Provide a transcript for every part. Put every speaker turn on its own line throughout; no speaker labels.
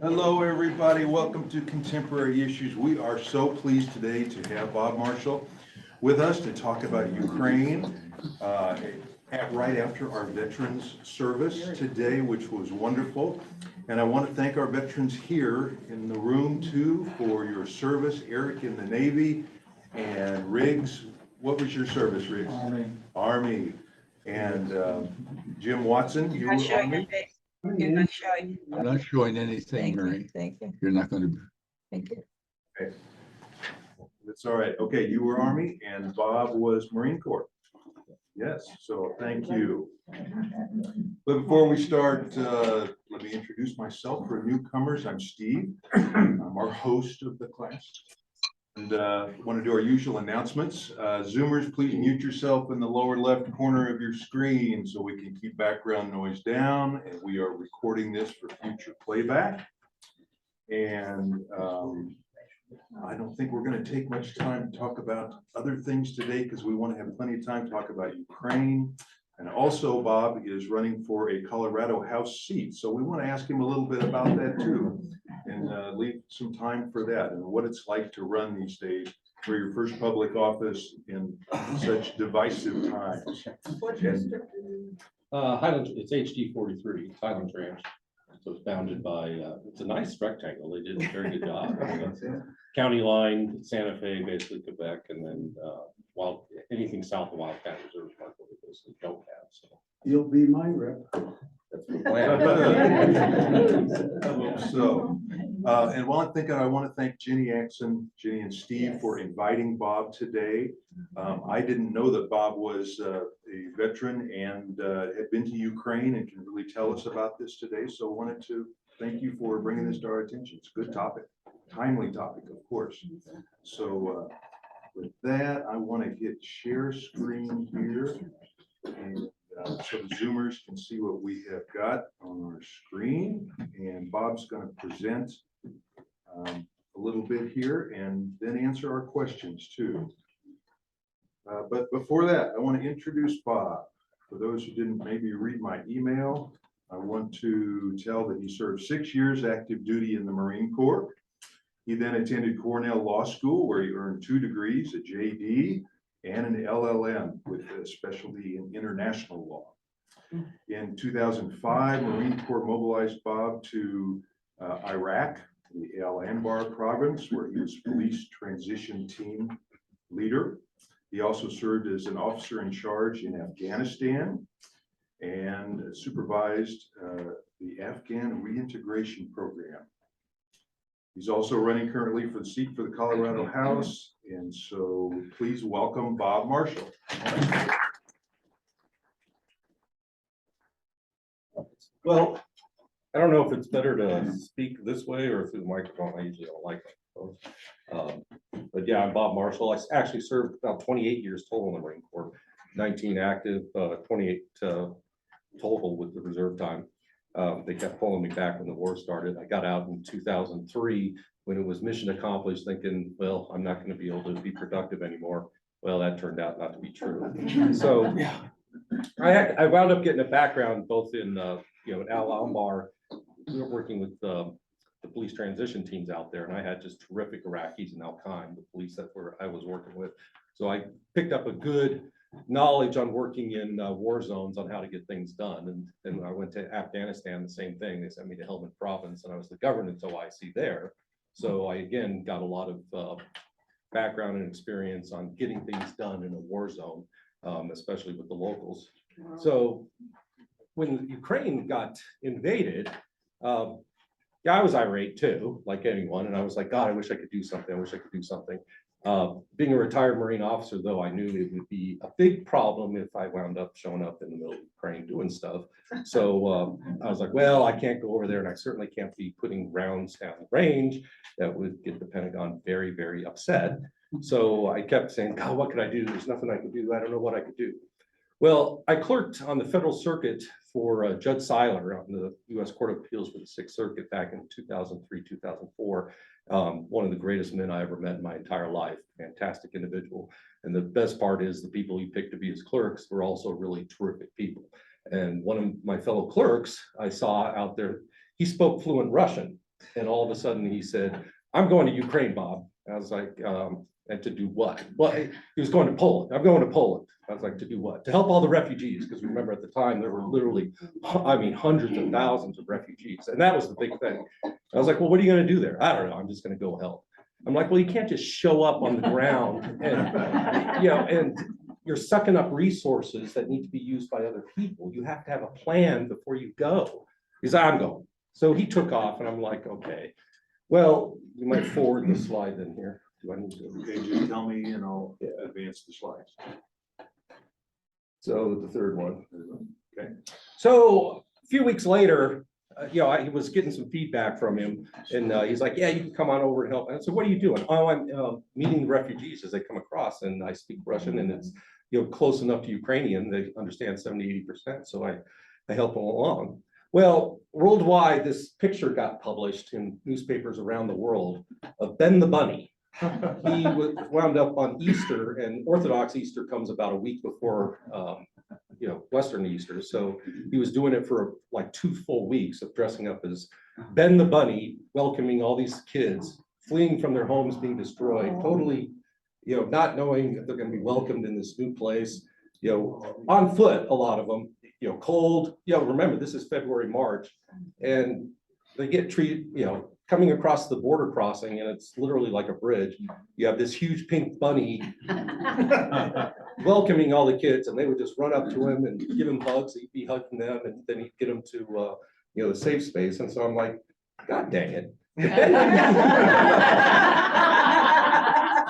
Hello, everybody. Welcome to Contemporary Issues. We are so pleased today to have Bob Marshall with us to talk about Ukraine right after our veterans service today, which was wonderful. And I want to thank our veterans here in the room too for your service. Eric in the Navy and Riggs. What was your service, Riggs? Army. And Jim Watson, you were Army?
You're not showing.
I'm not showing anything, Mary.
Thank you.
You're not going to.
Thank you.
Okay. That's all right. Okay, you were Army and Bob was Marine Corps. Yes, so thank you. But before we start, let me introduce myself for newcomers. I'm Steve. I'm our host of the class. And want to do our usual announcements. Zoomers, please mute yourself in the lower left corner of your screen so we can keep background noise down. And we are recording this for future playback. And I don't think we're going to take much time to talk about other things today because we want to have plenty of time to talk about Ukraine. And also Bob is running for a Colorado House seat. So we want to ask him a little bit about that too. And leave some time for that and what it's like to run these days for your first public office in such divisive times. And,
Highlands, it's HD 43, Highlands Ranch. So it's bounded by, it's a nice rectangle. They did a very good job. I mean, it's county line, Santa Fe, basically Quebec, and then anything south of Wildcat Reserve Park, we basically don't have. So
You'll be my rep.
that's the plan.
So, and while I'm thinking, I want to thank Jenny and Steve for inviting Bob today. I didn't know that Bob was a veteran and had been to Ukraine and can really tell us about this today. So I wanted to thank you for bringing this to our attention. It's a good topic, timely topic, of course. So with that, I want to hit share screen here. And so the Zoomers can see what we have got on our screen. And Bob's going to present a little bit here and then answer our questions too. But before that, I want to introduce Bob. For those who didn't maybe read my email, I want to tell that he served 6 years active duty in the Marine Corps. He then attended Cornell Law School, where he earned 2 degrees, a JD and an LLM with a specialty in international law. In 2005, Marine Corps mobilized Bob to Iraq, the Al Anbar province, where he was police transition team leader. He also served as an officer in charge in Afghanistan and supervised the Afghan reintegration program. He's also running currently for the seat for the Colorado House. And so please welcome Bob Marshall.
Well, I don't know if it's better to speak this way or through the microphone. I usually don't like it. But yeah, I'm Bob Marshall. I actually served about 28 years total in the Marine Corps, 19 active, 28 total with the reserve time. They kept pulling me back when the war started. I got out in 2003 when it was mission accomplished, thinking, well, I'm not going to be able to be productive anymore. Well, that turned out not to be true. So I wound up getting a background both in, at Al Anbar. We were working with the police transition teams out there, and I had just terrific Iraqis and Al-Qaim, the police that I was working with. So I picked up a good knowledge on working in war zones on how to get things done. And I went to Afghanistan, the same thing. They sent me to Helmand province and I was the governance OIC there. So I, again, got a lot of background and experience on getting things done in a war zone, especially with the locals. So when Ukraine got invaded, I was irate too, like anyone. And I was like, God, I wish I could do something. I wish I could do something. Being a retired Marine officer, though, I knew it would be a big problem if I wound up showing up in the middle of Ukraine doing stuff. So I was like, well, I can't go over there, and I certainly can't be putting rounds down the range. That would get the Pentagon very, very upset. So I kept saying, God, what could I do? There's nothing I could do. I don't know what I could do. Well, I clerked on the federal circuit for Judge Seiler on the U.S. Court of Appeals for the Sixth Circuit back in 2003, 2004. One of the greatest men I ever met in my entire life, fantastic individual. And the best part is the people he picked to be his clerks were also really terrific people. And one of my fellow clerks I saw out there, he spoke fluent Russian. And all of a sudden he said, I'm going to Ukraine, Bob. I was like, and to do what? Well, he was going to Poland. I'm going to Poland. I was like, to do what? To help all the refugees, because remember at the time there were literally, I mean, hundreds of thousands of refugees. And that was the big thing. I was like, well, what are you going to do there? I don't know. I'm just going to go help. I'm like, well, you can't just show up on the ground and, you know, and you're sucking up resources that need to be used by other people. You have to have a plan before you go. Because I'm going. So he took off and I'm like, okay, well, you might forward the slide then here. Do I need to?
Okay, just tell me and I'll advance the slides.
So the third one.
Okay.
So a few weeks later, you know, he was getting some feedback from him and he's like, yeah, you can come on over and help. And I said, what are you doing? Oh, I'm meeting the refugees as they come across, and I speak Russian, and it's, you know, close enough to Ukrainian. They understand 70, 80%. So I help them along. Well, worldwide, this picture got published in newspapers around the world of Ben the Bunny. He wound up on Easter, and Orthodox Easter comes about a week before, you know, Western Easter. So he was doing it for like 2 full weeks of dressing up as Ben the Bunny, welcoming all these kids, fleeing from their homes, being destroyed, totally, you know, not knowing that they're going to be welcomed in this new place, you know, on foot, a lot of them, you know, cold, you know, remember this is February, March, and they get treated, you know, coming across the border crossing, and it's literally like a bridge. You have this huge pink bunny welcoming all the kids, and they would just run up to him and give him hugs. He'd be hugging them, and then he'd get them to, you know, the safe space. And so I'm like, God dang it.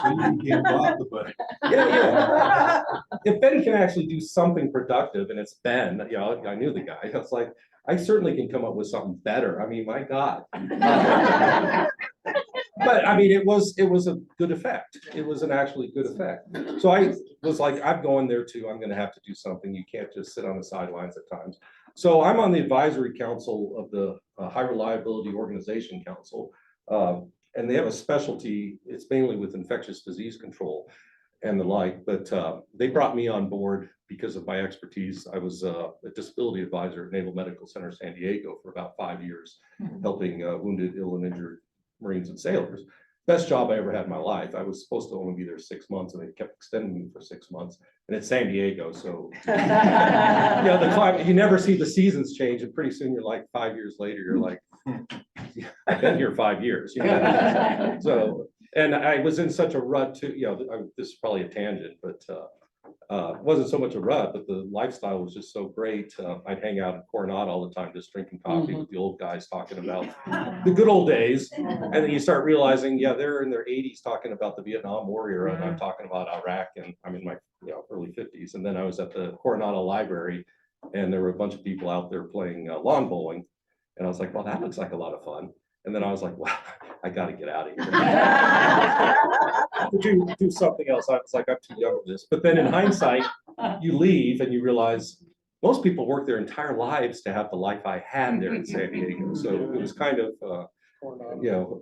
So you became Bob the Bunny.
Yeah. If Ben can actually do something productive, and it's Ben, you know, I knew the guy. I was like, I certainly can come up with something better. I mean, my God. But I mean, it was a good effect. It was an actually good effect. So I was like, I'm going there too. I'm going to have to do something. You can't just sit on the sidelines at times. So I'm on the advisory council of the High Reliability Organization Council. And they have a specialty. It's mainly with infectious disease control and the like, but they brought me on board because of my expertise. I was a disability advisor at Naval Medical Center San Diego for about 5 years, helping wounded, ill, and injured Marines and sailors. Best job I ever had in my life. I was supposed to only be there 6 months, and they kept extending me for 6 months. And it's San Diego, so you know, the climate, you never see the seasons change, and pretty soon you're like 5 years later, you're like, I've been here 5 years. You know? So, and I was in such a rut too. You know, this is probably a tangent, but it wasn't so much a rut, but the lifestyle was just so great. I'd hang out in Coronado all the time, just drinking coffee with the old guys talking about the good old days. And then you start realizing, yeah, they're in their 80s talking about the Vietnam War era, and I'm talking about Iraq, and I'm in my, you know, early 50s. And then I was at the Coronado Library, and there were a bunch of people out there playing lawn bowling. And I was like, well, that looks like a lot of fun. And then I was like, wow, I got to get out of here. do something else. I was like, I'm too young for this. But then in hindsight, you leave and you realize most people work their entire lives to have the life I had there in San Diego. So it was kind of, you know,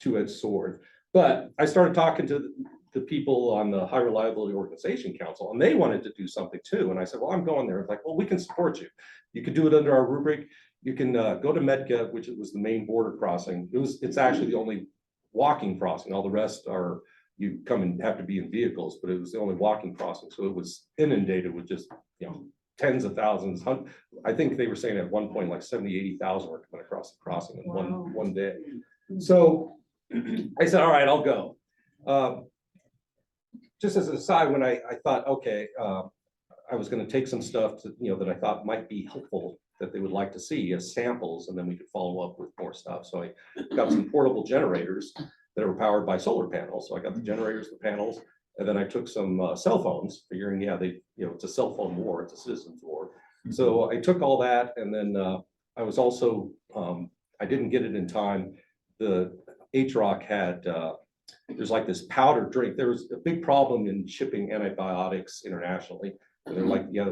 two-edged sword. But I started talking to the people on the High Reliability Organization Council, and they wanted to do something too. And I said, well, I'm going there. It's like, well, we can support you. You can do it under our rubric. You can go to Metka, which was the main border crossing. It's actually the only walking crossing. All the rest are, you come and have to be in vehicles, but it was the only walking crossing. So it was inundated with just, you know, tens of thousands. I think they were saying at one point, like 70, 80,000 were coming across the crossing in one day. So I said, all right, I'll go. Just as an aside, when I thought, okay, I was going to take some stuff to, you know, that I thought might be helpful, that they would like to see as samples, and then we could follow up with more stuff. So I got some portable generators that were powered by solar panels. So I got the generators, the panels, and then I took some cell phones, figuring, yeah, you know, it's a cell phone war, it's a citizens war. So I took all that, and then I was also, I didn't get it in time. The HROC had, there's like this powder drink. There was a big problem in shipping antibiotics internationally. And they're like, yeah,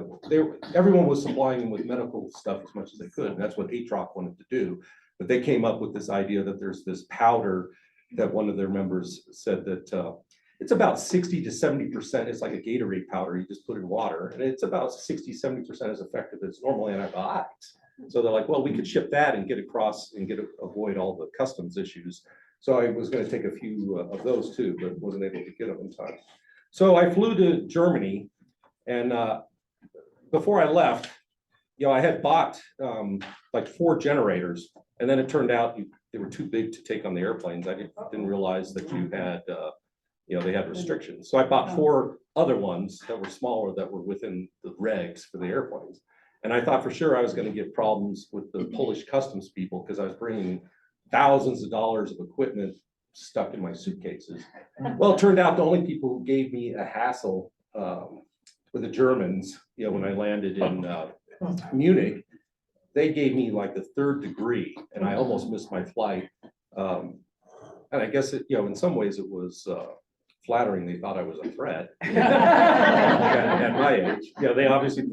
everyone was supplying them with medical stuff as much as they could. And that's what HROC wanted to do. But they came up with this idea that there's this powder that one of their members said that it's about 60 to 70%. It's like a Gatorade powder. You just put in water, and it's about 60, 70% as effective as normal antibiotics. So they're like, well, we could ship that and get across and avoid all the customs issues. So I was going to take a few of those too, but wasn't able to get them in time. So I flew to Germany, and before I left, I had bought like 4 generators, and then it turned out they were too big to take on the airplanes. I didn't realize that you had, they had restrictions. So I bought 4 other ones that were smaller that were within the regs for the airplanes. And I thought for sure I was going to get problems with the Polish customs people because I was bringing thousands of dollars of equipment stuck in my suitcases. Well, it turned out the only people who gave me a hassle were the Germans. When I landed in Munich, they gave me like the 3rd degree, and I almost missed my flight. And I guess in some ways it was flattering. They thought I was a threat at my age. They obviously,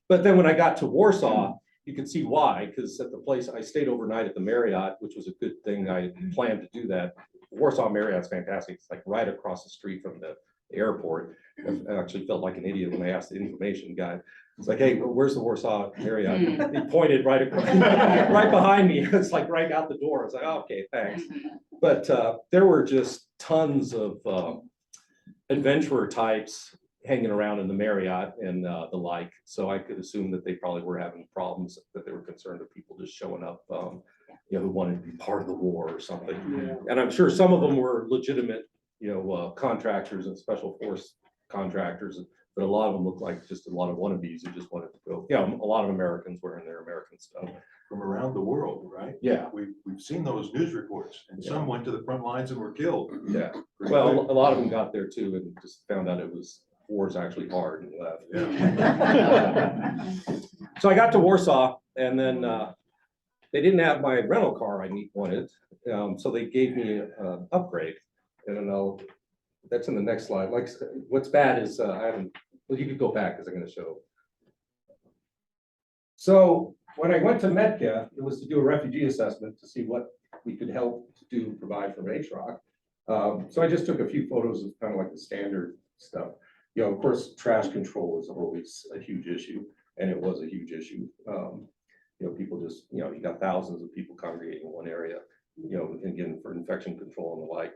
But then when I got to Warsaw, you could see why, because at the place I stayed overnight at the Marriott, which was a good thing. I planned to do that. Warsaw Marriott's fantastic. It's like right across the street from the airport. I actually felt like an idiot when I asked the information guy. It's like, hey, where's the Warsaw Marriott? He pointed right across, right behind me. It's like right out the door. I was like, oh, okay, thanks. But there were just tons of adventurer types hanging around in the Marriott and the like. So I could assume that they probably were having problems, that they were concerned with people just showing up, who wanted to be part of the war or something. And I'm sure some of them were legitimate, contractors and special force contractors, but a lot of them looked like just a lot of wannabes who just wanted to go. A lot of Americans wearing their American stuff.
From around the world, right?
Yeah.
We've seen those news reports, and some went to the front lines and were killed.
Yeah. Well, a lot of them got there too and just found out it was war's actually hard and left.
Yeah.
So I got to Warsaw, and then they didn't have my rental car I wanted, so they gave me an upgrade. And then that's in the next slide. Like, what's bad is I haven't. Well, you could go back because I'm going to show. So when I went to Metka, it was to do a refugee assessment to see what we could help to provide for HROC. So I just took a few photos of kind of like the standard stuff. Of course, trash control is always a huge issue, and it was a huge issue. People just, you got thousands of people congregating in one area, again, for infection control and the like,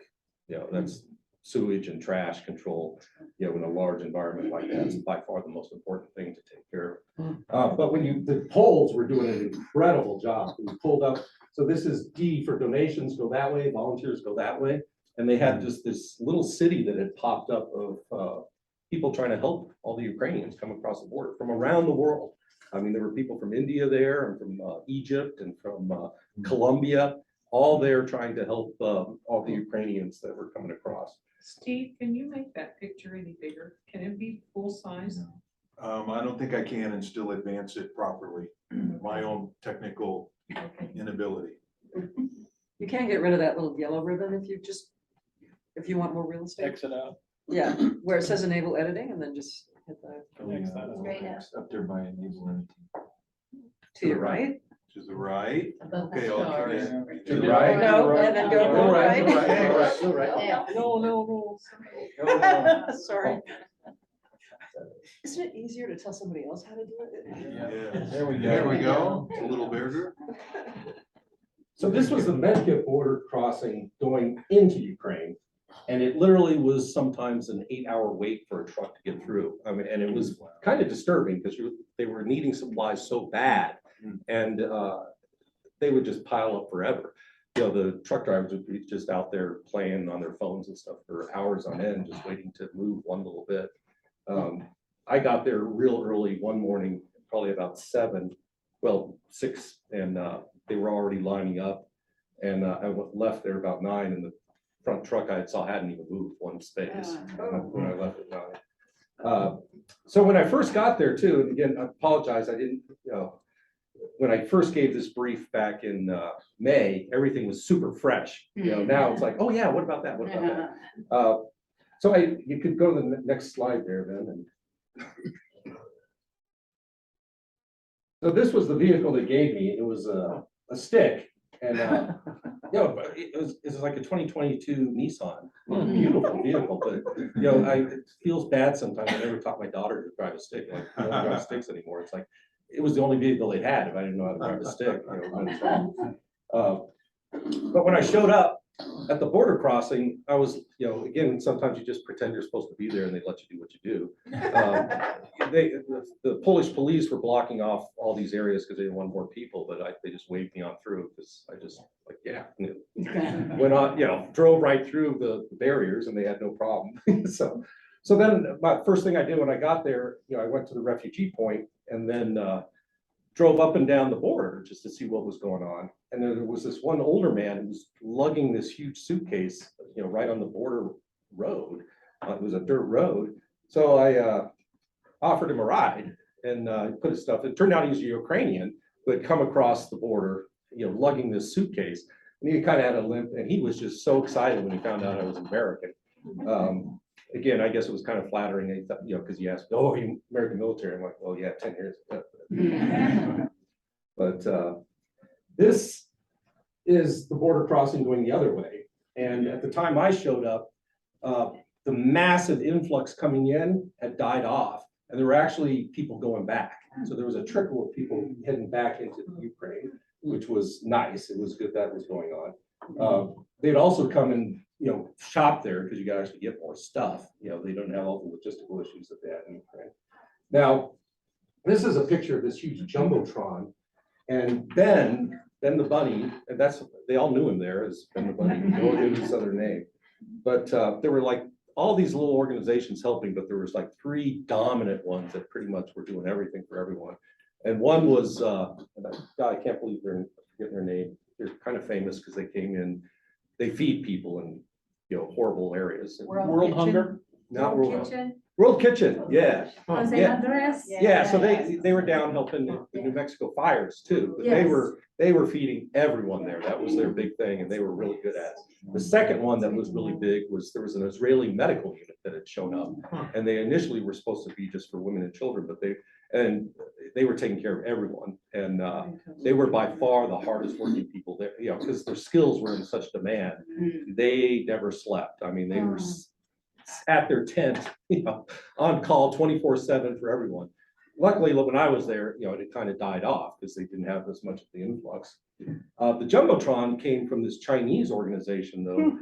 that's sewage and trash control, in a large environment like that is by far the most important thing to take care of. But when the polls were doing an incredible job. We pulled up, so this is D for donations go that way, volunteers go that way. And they had just this little city that had popped up of people trying to help all the Ukrainians come across the border from around the world. I mean, there were people from India there and from Egypt and from Colombia, all there trying to help all the Ukrainians that were coming across.
Steve, can you make that picture any bigger? Can it be full size?
I don't think I can and still advance it properly. My own technical inability.
You can't get rid of that little yellow ribbon if you want more real estate.
Exit out.
Yeah, where it says enable editing and then just hit that
Up there by enabling.
to your right.
To the right. Okay, I'll try it.
To the right?
No, and then go
Go right,
right.
go right.
No. Sorry. Isn't it easier to tell somebody else how to do it?
Yeah.
There we go.
There we go. A little bigger.
So this was the Metka border crossing going into Ukraine. And it literally was sometimes an 8-hour wait for a truck to get through. I mean, and it was kind of disturbing because they were needing supplies so bad, and they would just pile up forever. The truck drivers would be just out there playing on their phones and stuff for hours on end, just waiting to move one little bit. I got there real early one morning, probably about 6, and they were already lining up. And I left there about 9, and the front truck I saw hadn't even moved one space when I left at 9. So when I first got there too, and again, I apologize, I didn't, when I first gave this brief back in May, everything was super fresh. Now it's like, oh yeah, what about that? What about that? So you could go to the next slide there then. So this was the vehicle they gave me. It was a stick And, but it was like a 2022 Nissan, beautiful vehicle, but, it feels bad sometimes. I never taught my daughter to drive a stick, like, I don't drive sticks anymore. It's like, it was the only vehicle they had if I didn't know how to drive a stick. But when I showed up at the border crossing, I was, again, sometimes you just pretend you're supposed to be there and they let you do what you do. The Polish police were blocking off all these areas because they didn't want more people, but they just waved me on through because I just went on, drove right through the barriers and they had no problem. So then my first thing I did when I got there, I went to the refugee point and then drove up and down the border just to see what was going on. And there was this one older man who was lugging this huge suitcase, right on the border road. It was a dirt road. So I offered him a ride and put his stuff. It turned out he was a Ukrainian who had come across the border, lugging this suitcase. And he kind of had a limp and he was just so excited when he found out I was American. Again, I guess it was kind of flattering, because he asked, "Oh, are you American military?" I'm like, "Oh yeah, 10 years." But this is the border crossing going the other way. And at the time I showed up, the massive influx coming in had died off, and there were actually people going back. So there was a trickle of people heading back into Ukraine, which was nice. It was good that was going on. They'd also come and shop there because you got to actually get more stuff. They don't have all the logistical issues that they had in Ukraine. Now, this is a picture of this huge jumbotron, and Ben the Bunny, and they all knew him there as Ben the Bunny. No one knew his other name, but there were like all these little organizations helping, but there was like 3 dominant ones that pretty much were doing everything for everyone. And one was, God, I can't believe they're forgetting their name. They're kind of famous because they came in. They feed people in horrible areas.
World Hunger?
Not
World Kitchen?
World Kitchen, yeah.
Jose
Yeah.
Andres?
Yeah, so they were down helping the New Mexico fires too, but
Yes.
they were feeding everyone there. That was their big thing, and they were really good at it. The second one that was really big was there was an Israeli medical unit that had shown up, and they initially were supposed to be just for women and children, but they were taking care of everyone, and they were by far the hardest working people there, because their skills were in such demand. They never slept. I mean, they were at their tent, on call 24/7 for everyone. Luckily, when I was there, it kind of died off because they didn't have as much of the influx. The Jumbotron came from this Chinese organization, though.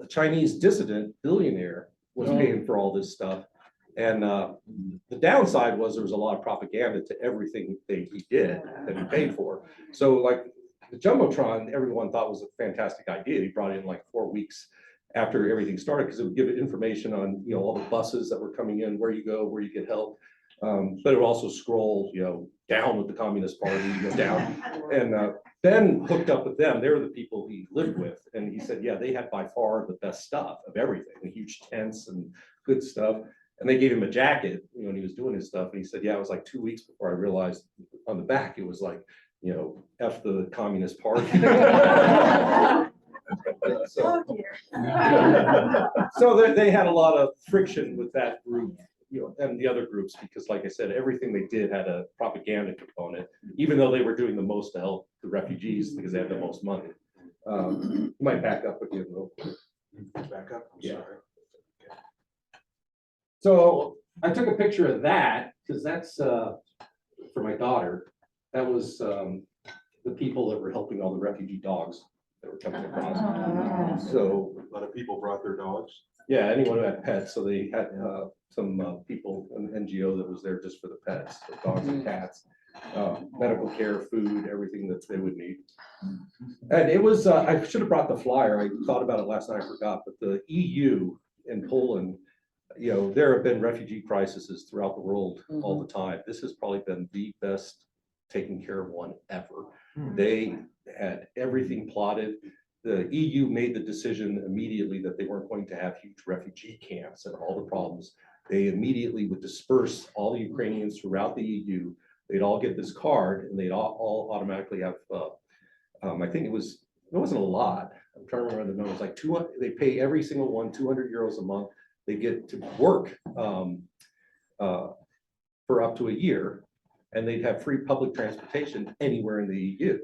A Chinese dissident billionaire was paying for all this stuff. And the downside was there was a lot of propaganda to everything he did that he paid for. So like the Jumbotron, everyone thought was a fantastic idea. He brought it in like 4 weeks after everything started because it would give it information on all the buses that were coming in, where you go, where you get help. But it would also scroll down with the Communist Party, down. And Ben hooked up with them. They were the people he lived with, and he said, yeah, they had by far the best stuff of everything, the huge tents and good stuff. And they gave him a jacket, when he was doing his stuff. And he said, yeah, it was like 2 weeks before I realized on the back, it was like, F the Communist Party. So, so they had a lot of friction with that group, and the other groups, because like I said, everything they did had a propaganda component, even though they were doing the most to help the refugees because they had the most money. You might back up again real quick.
Back up, I'm
Yeah.
sorry.
So I took a picture of that because that's for my daughter. That was the people that were helping all the refugee dogs that were coming across. So
A lot of people brought their dogs.
yeah, anyone who had pets. So they had some people, an NGO that was there just for the pets, the dogs and cats, medical care, food, everything that they would need. And it was, I should have brought the flyer. I thought about it last night, I forgot, but the EU in Poland, there have been refugee crises throughout the world all the time. This has probably been the best taken care of one ever. They had everything plotted. The EU made the decision immediately that they weren't going to have huge refugee camps and all the problems. They immediately would disperse all the Ukrainians throughout the EU. They'd all get this card and they'd all automatically have, I think it wasn't a lot. I'm trying to remember the numbers, like 200, they pay every single one 200 euros a month. They get to work for up to a year, and they'd have free public transportation anywhere in the EU.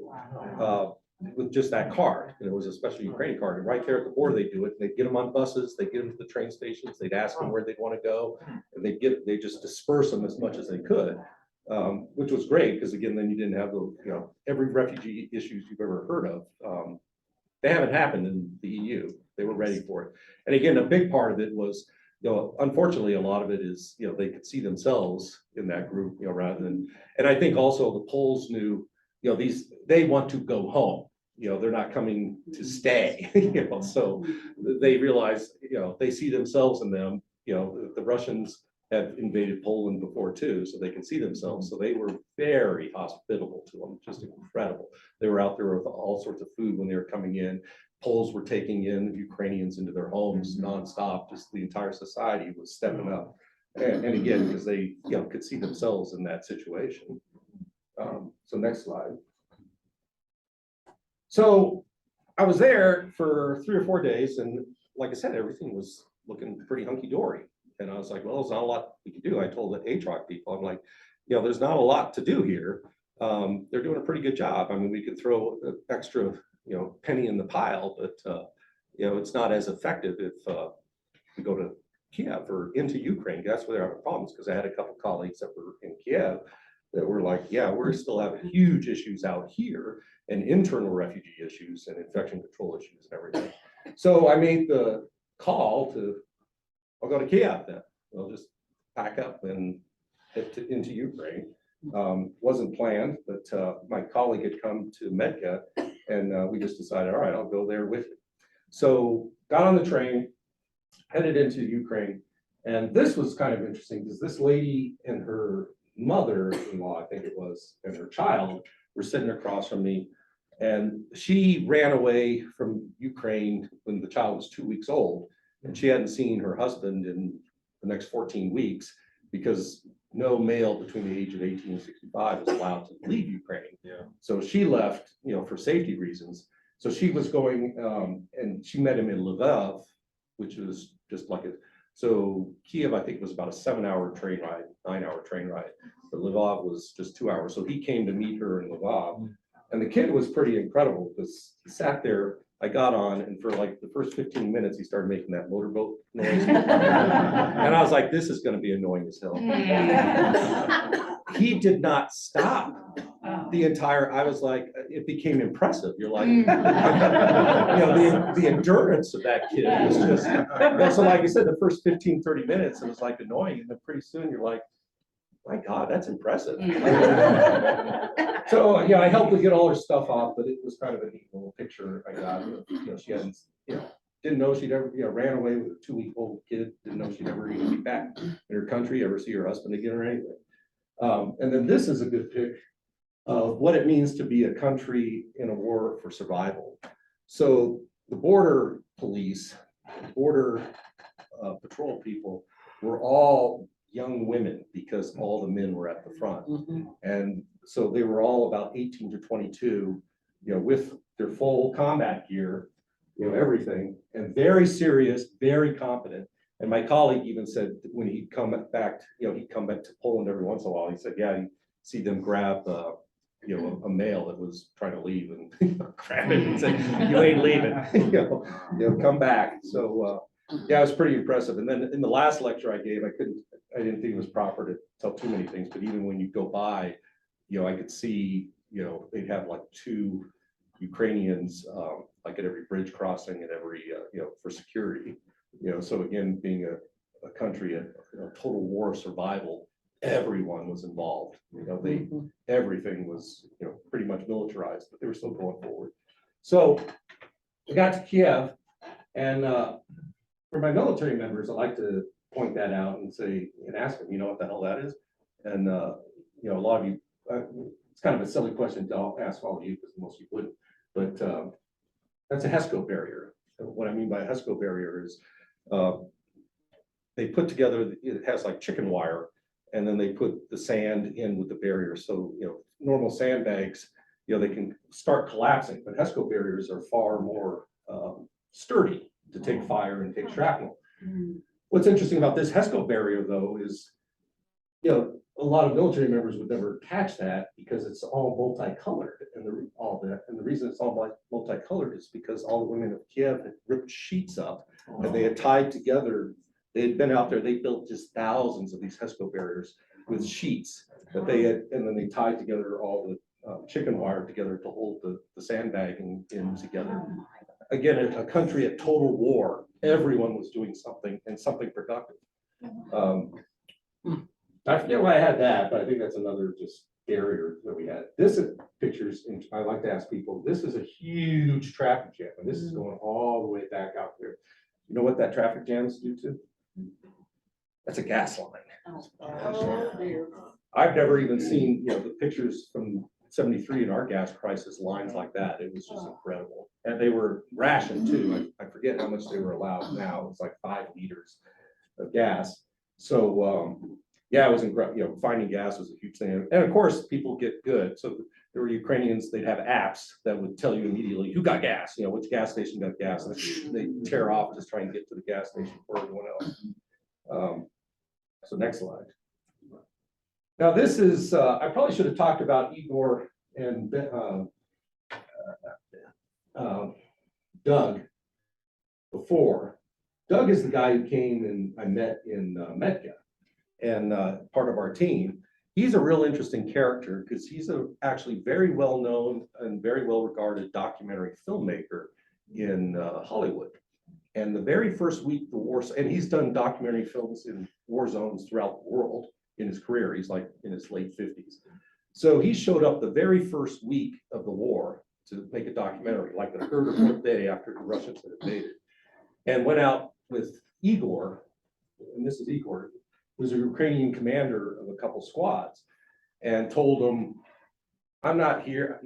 with just that card. And it was a special Ukrainian card. And right there at the border, they do it. They'd get them on buses, they'd get them to the train stations, they'd ask them where they'd want to go. And they just disperse them as much as they could, which was great, because again, then you didn't have the, every refugee issues you've ever heard of. They haven't happened in the EU. They were ready for it. And again, a big part of it was, unfortunately, a lot of it is, they could see themselves in that group, rather than, and I think also the Poles knew, they want to go home, they're not coming to stay, so they realize, they see themselves in them, the Russians have invaded Poland before too, so they can see themselves. So they were very hospitable to them, just incredible. They were out there with all sorts of food when they were coming in. Poles were taking in Ukrainians into their homes nonstop. Just the entire society was stepping up. And again, because they could see themselves in that situation. So next slide. So I was there for 3 or 4 days, and like I said, everything was looking pretty hunky-dory. And I was like, well, there's not a lot we can do. I told the HROC people, I'm like, there's not a lot to do here. They're doing a pretty good job. I mean, we could throw an extra, penny in the pile, but, it's not as effective if we go to Kiev or into Ukraine. That's where they're having problems, because I had a couple of colleagues that were in Kiev that were like, yeah, we're still having huge issues out here, and internal refugee issues and infection control issues and everything. So I made the call to, I'll go to Kiev then. We'll just pack up and head into Ukraine. Wasn't planned, but my colleague had come to Medka, and we just decided, all right, I'll go there with you. So got on the train, headed into Ukraine. And this was kind of interesting, because this lady and her mother-in-law, I think it was, and her child were sitting across from me. And she ran away from Ukraine when the child was 2 weeks old. And she hadn't seen her husband in the next 14 weeks, because no male between the age of 18 and 65 is allowed to leave Ukraine.
Yeah.
So she left, for safety reasons. So she was going, and she met him in Lviv, which was just like so Kiev, I think, was about a 7-hour train ride, 9-hour train ride. But Lviv was just 2 hours. So he came to meet her in Lviv. And the kid was pretty incredible, because he sat there. I got on, and for like the first 15 minutes, he started making that motorboat noise. And I was like, this is going to be annoying as hell. He did not stop the entire, I was like, it became impressive. You're like, the endurance of that kid was just, so like I said, the first 15, 30 minutes, it was like annoying. And then pretty soon you're like, my God, that's impressive. So, I helped her get all her stuff off, but it was kind of a neat little picture I got. She hadn't, didn't know she'd ever, ran away with a 2-week-old kid, didn't know she'd ever even be back in her country, ever see her husband again or anything. And then this is a good pic of what it means to be a country in a war for survival. So the border police, border patrol people were all young women, because all the men were at the front. And so they were all about 18 to 22, with their full combat gear, everything, and very serious, very competent. And my colleague even said when he'd come back, he'd come back to Poland every once in a while. He said, yeah, he'd see them grab, a male that was trying to leave, and grab it and say, you ain't leaving, come back. So yeah, it was pretty impressive. And then in the last lecture I gave, I didn't think it was proper to tell too many things, but even when you go by, I could see, they'd have like 2 Ukrainians, like at every bridge crossing and every, for security, so again, being a country, a total war of survival, everyone was involved, everything was, pretty much militarized, but they were still going forward. So we got to Kiev, and for my military members, I like to point that out and say, and ask them, what the hell that is? And, a lot of you, it's kind of a silly question to ask all of you, because most of you wouldn't, but that's a HESCO barrier. And what I mean by a HESCO barrier is they put together, it has like chicken wire, and then they put the sand in with the barrier. So, normal sandbags, they can start collapsing, but HESCO barriers are far more sturdy to take fire and take shrapnel. What's interesting about this HESCO barrier, though, is, a lot of military members would never catch that, because it's all multicolored, and all bit. And the reason it's all multicolored is because all the women of Kiev had ripped sheets up and they had tied together. They had been out there, they built just thousands of these HESCO barriers with sheets that they had, and then they tied together all the chicken wire together to hold the sandbagging in together. Again, a country at total war, everyone was doing something and something productive. I forget why I had that, but I think that's another just barrier that we had. This is pictures, and I like to ask people, this is a huge traffic jam, and this is going all the way back out there. You know what that traffic jam is due to? That's a gas line.
Oh, dear.
I've never even seen, the pictures from 73 in our gas crisis, lines like that. It was just incredible. And they were rationed too. I forget how much they were allowed now. It's like 5 liters of gas. So, yeah, it was incredible. Finding gas was a huge thing. And of course, people get good. So there were Ukrainians, they'd have apps that would tell you immediately who got gas, which gas station got gas. And they tear off just trying to get to the gas station for everyone else. So next slide. Now this is, I probably should have talked about Igor and Doug before. Doug is the guy who came and I met in Metka and part of our team. He's a real interesting character because he's actually very well known and very well regarded documentary filmmaker in Hollywood. And the very first week the war, and he's done documentary films in war zones throughout the world in his career. He's like in his late 50s. So he showed up the very first week of the war to make a documentary, like the third or fourth day after the Russians had invaded, and went out with Igor, and this is Igor, who's a Ukrainian commander of a couple squads, and told him, I'm not here,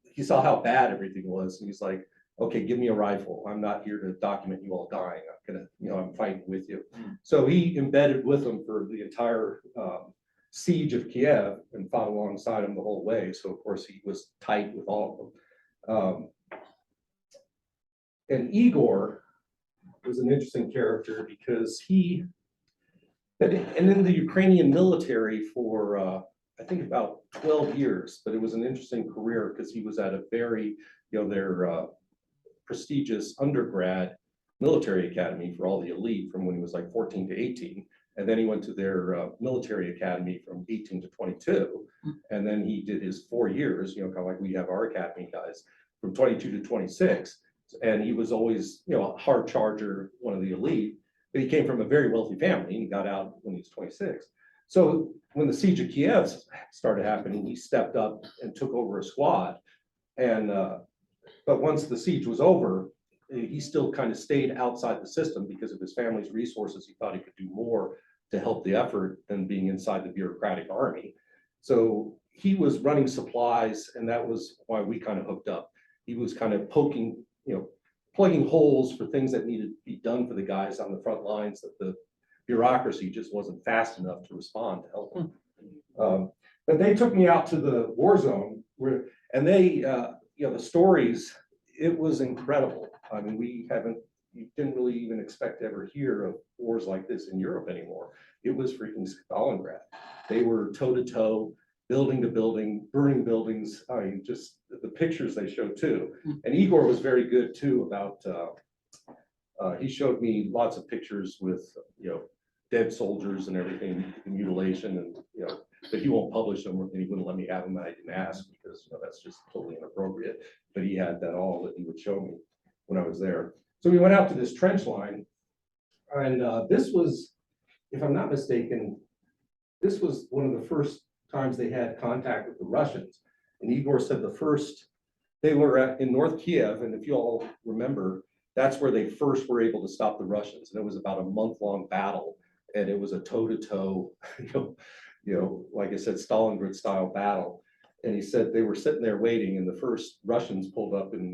he saw how bad everything was, and he's like, okay, give me a rifle. I'm not here to document you all dying. I'm fighting with you. So he embedded with them for the entire siege of Kiev and fought alongside him the whole way. So of course he was tight with all of them. And Igor was an interesting character because and in the Ukrainian military for I think about 12 years, but it was an interesting career because he was at a very, their prestigious undergrad military academy for all the elite from when he was like 14 to 18. And then he went to their military academy from 18 to 22. And then he did his 4 years, kind of like we have our academy guys, from 22 to 26. And he was always, a hard charger, one of the elite, but he came from a very wealthy family and he got out when he was 26. So when the siege of Kiev started happening, he stepped up and took over a squad. And, but once the siege was over, he still kind of stayed outside the system because of his family's resources. He thought he could do more to help the effort than being inside the bureaucratic army. So he was running supplies, and that was why we kind of hooked up. He was kind of poking, plugging holes for things that needed to be done for the guys on the front lines that the bureaucracy just wasn't fast enough to respond to help them. But they took me out to the war zone and they, the stories, it was incredible. I mean, you didn't really even expect to ever hear of wars like this in Europe anymore. It was freaking Stalingrad. They were toe to toe, building to building, burning buildings. I mean, just the pictures they showed too. And Igor was very good too about, he showed me lots of pictures with, dead soldiers and everything, the mutilation, and, but he won't publish them and he wouldn't let me have them. I didn't ask because, that's just totally inappropriate. But he had that all that he would show me when I was there. So we went out to this trench line, and this was, if I'm not mistaken, this was one of the first times they had contact with the Russians. And Igor said they were in North Kiev, and if you all remember, that's where they first were able to stop the Russians. And it was about a month-long battle, and it was a toe-to-toe, like I said, Stalingrad style battle. And he said they were sitting there waiting, and the first Russians pulled up in,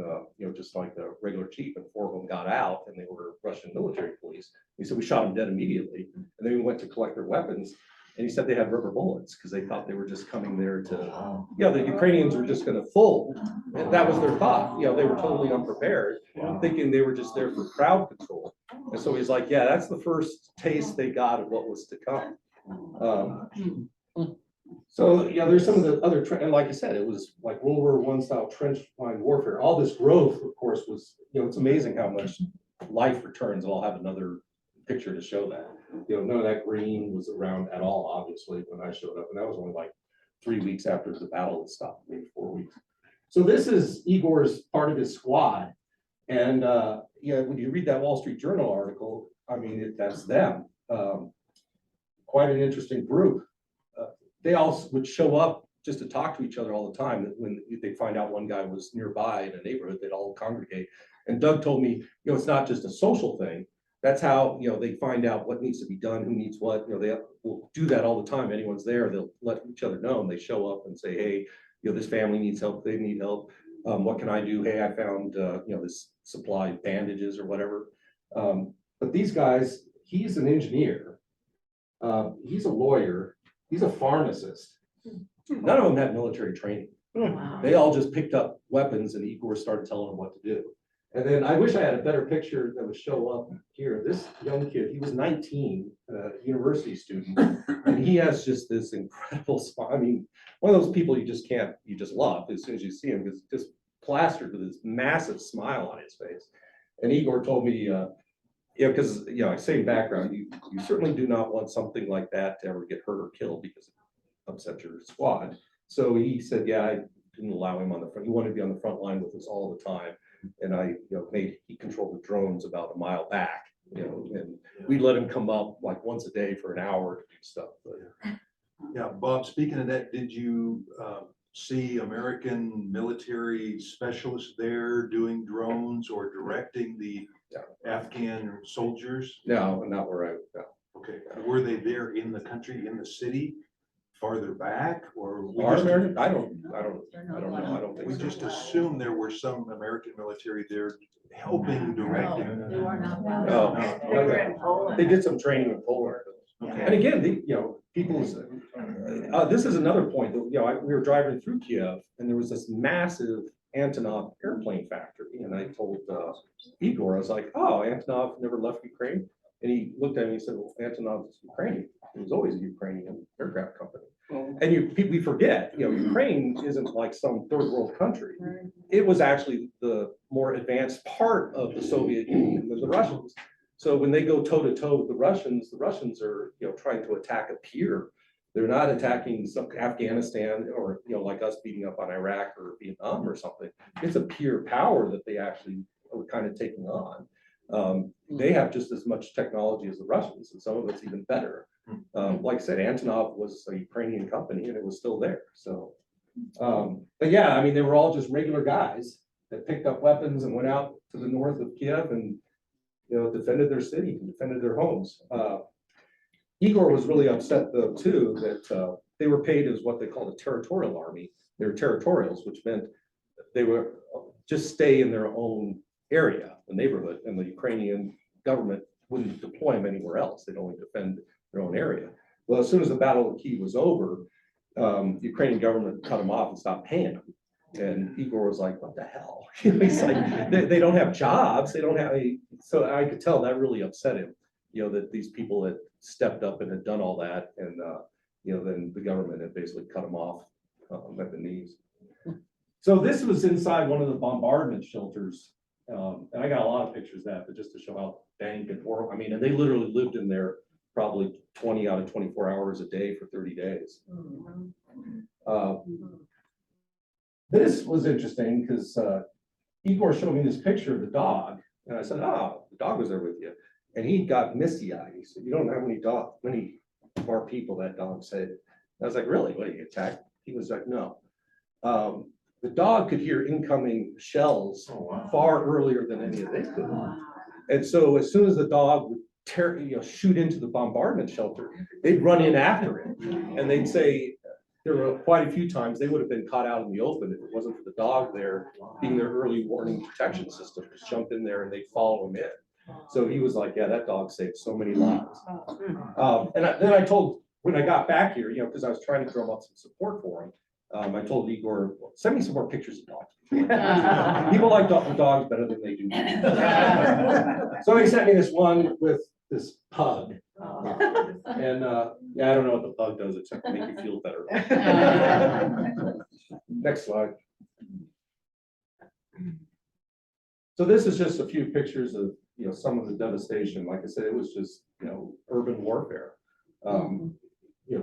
just like the regular jeep, and 4 of them got out, and they were Russian military police. He said we shot them dead immediately, and then we went to collect their weapons, and he said they had rubber bullets because they thought they were just coming there to, the Ukrainians were just going to fold, and that was their thought. They were totally unprepared, thinking they were just there for crowd control. And so he's like, yeah, that's the first taste they got of what was to come. So, yeah, there's some of the other, and like I said, it was like World War I style trench line warfare. All this growth, of course, was, it's amazing how much life returns. I'll have another picture to show that. None of that green was around at all, obviously, when I showed up. And that was only like 3 weeks after the battle had stopped, maybe 4 weeks. So this is Igor's part of his squad. And when you read that Wall Street Journal article, I mean, that's them. Quite an interesting group. They all would show up just to talk to each other all the time. When they find out one guy was nearby in a neighborhood, they'd all congregate. And Doug told me, it's not just a social thing. That's how, they find out what needs to be done, who needs what. They will do that all the time. Anyone's there, they'll let each other know, and they show up and say, hey, this family needs help, they need help. What can I do? Hey, I found, this supply of bandages or whatever. But these guys, he's an engineer. He's a lawyer. He's a pharmacist. None of them had military training.
Wow.
They all just picked up weapons and Igor started telling them what to do. And then I wish I had a better picture that would show up here. This young kid, he was 19, university student, and he has just this incredible smile. I mean, one of those people you just love as soon as you see him, because just plastered with this massive smile on his face. And Igor told me, because, same background, you certainly do not want something like that to ever get hurt or killed because it upsets your squad. So he said, yeah, I didn't allow him on the front. He wanted to be on the front line with us all the time. And he controlled the drones about a mile back, and we let him come up like once a day for an hour to do stuff. But,
Yeah, Bob, speaking of that, did you see American military specialists there doing drones or directing the Afghan soldiers?
no, not where I.
Okay, were they there in the country, in the city, farther back, or we
Our
just,
American, I don't know. I don't think
we
so.
just assumed there were some American military there helping, directing?
They were not.
Oh,
They were in Poland.
They did some training in Poland.
Okay.
And again, people's, this is another point that, we were driving through Kiev and there was this massive Antonov airplane factory. And I told Igor, I was like, oh, Antonov never left Ukraine. And he looked at me and he said, well, Antonov is Ukrainian. It was always a Ukrainian aircraft company. And we forget, Ukraine isn't like some third world country. It was actually the more advanced part of the Soviet Union than the Russians. So when they go toe to toe with the Russians are, trying to attack a peer. They're not attacking some Afghanistan or, like us beating up on Iraq or Vietnam or something. It's a peer power that they actually are kind of taking on. They have just as much technology as the Russians, and some of it's even better. Like I said, Antonov was a Ukrainian company and it was still there. So, but yeah, I mean, they were all just regular guys that picked up weapons and went out to the north of Kiev and, defended their city and defended their homes. Igor was really upset though, too, that they were paid as what they called a territorial army. They were territorials, which meant they were just stay in their own area, the neighborhood, and the Ukrainian government wouldn't deploy them anywhere else. They'd only defend their own area. Well, as soon as the Battle of Kyiv was over, the Ukrainian government cut them off and stopped paying them. And Igor was like, what the hell? He's like, they don't have jobs. They don't have any. So I could tell that really upset him, that these people had stepped up and had done all that. And, then the government had basically cut them off at the knees. So this was inside one of the bombardment shelters. And I got a lot of pictures of that, but just to show how dank and horrible. I mean, and they literally lived in there probably 20 out of 24 hours a day for 30 days. This was interesting because Igor showed me this picture of the dog. And I said, oh, the dog was there with you. And he got misty-eyed. He said, you don't know how many of our people that dog said. I was like, really? What, you attacked? He was like, no. The dog could hear incoming shells far earlier than any of they could. And so as soon as the dog would shoot into the bombardment shelter, they'd run in after it. And they'd say, there were quite a few times they would have been caught out in the open if it wasn't for the dog there being their early warning protection system. Just jump in there and they'd follow him in. So he was like, yeah, that dog saved so many lives. Then I told, when I got back here, because I was trying to drum up some support for him, I told Igor, send me some more pictures of dogs. People like dogs better than they do. So he sent me this one with this pug. And, yeah, I don't know what the bug does except make you feel better. Next slide. So this is just a few pictures of, some of the devastation. Like I said, it was just, urban warfare.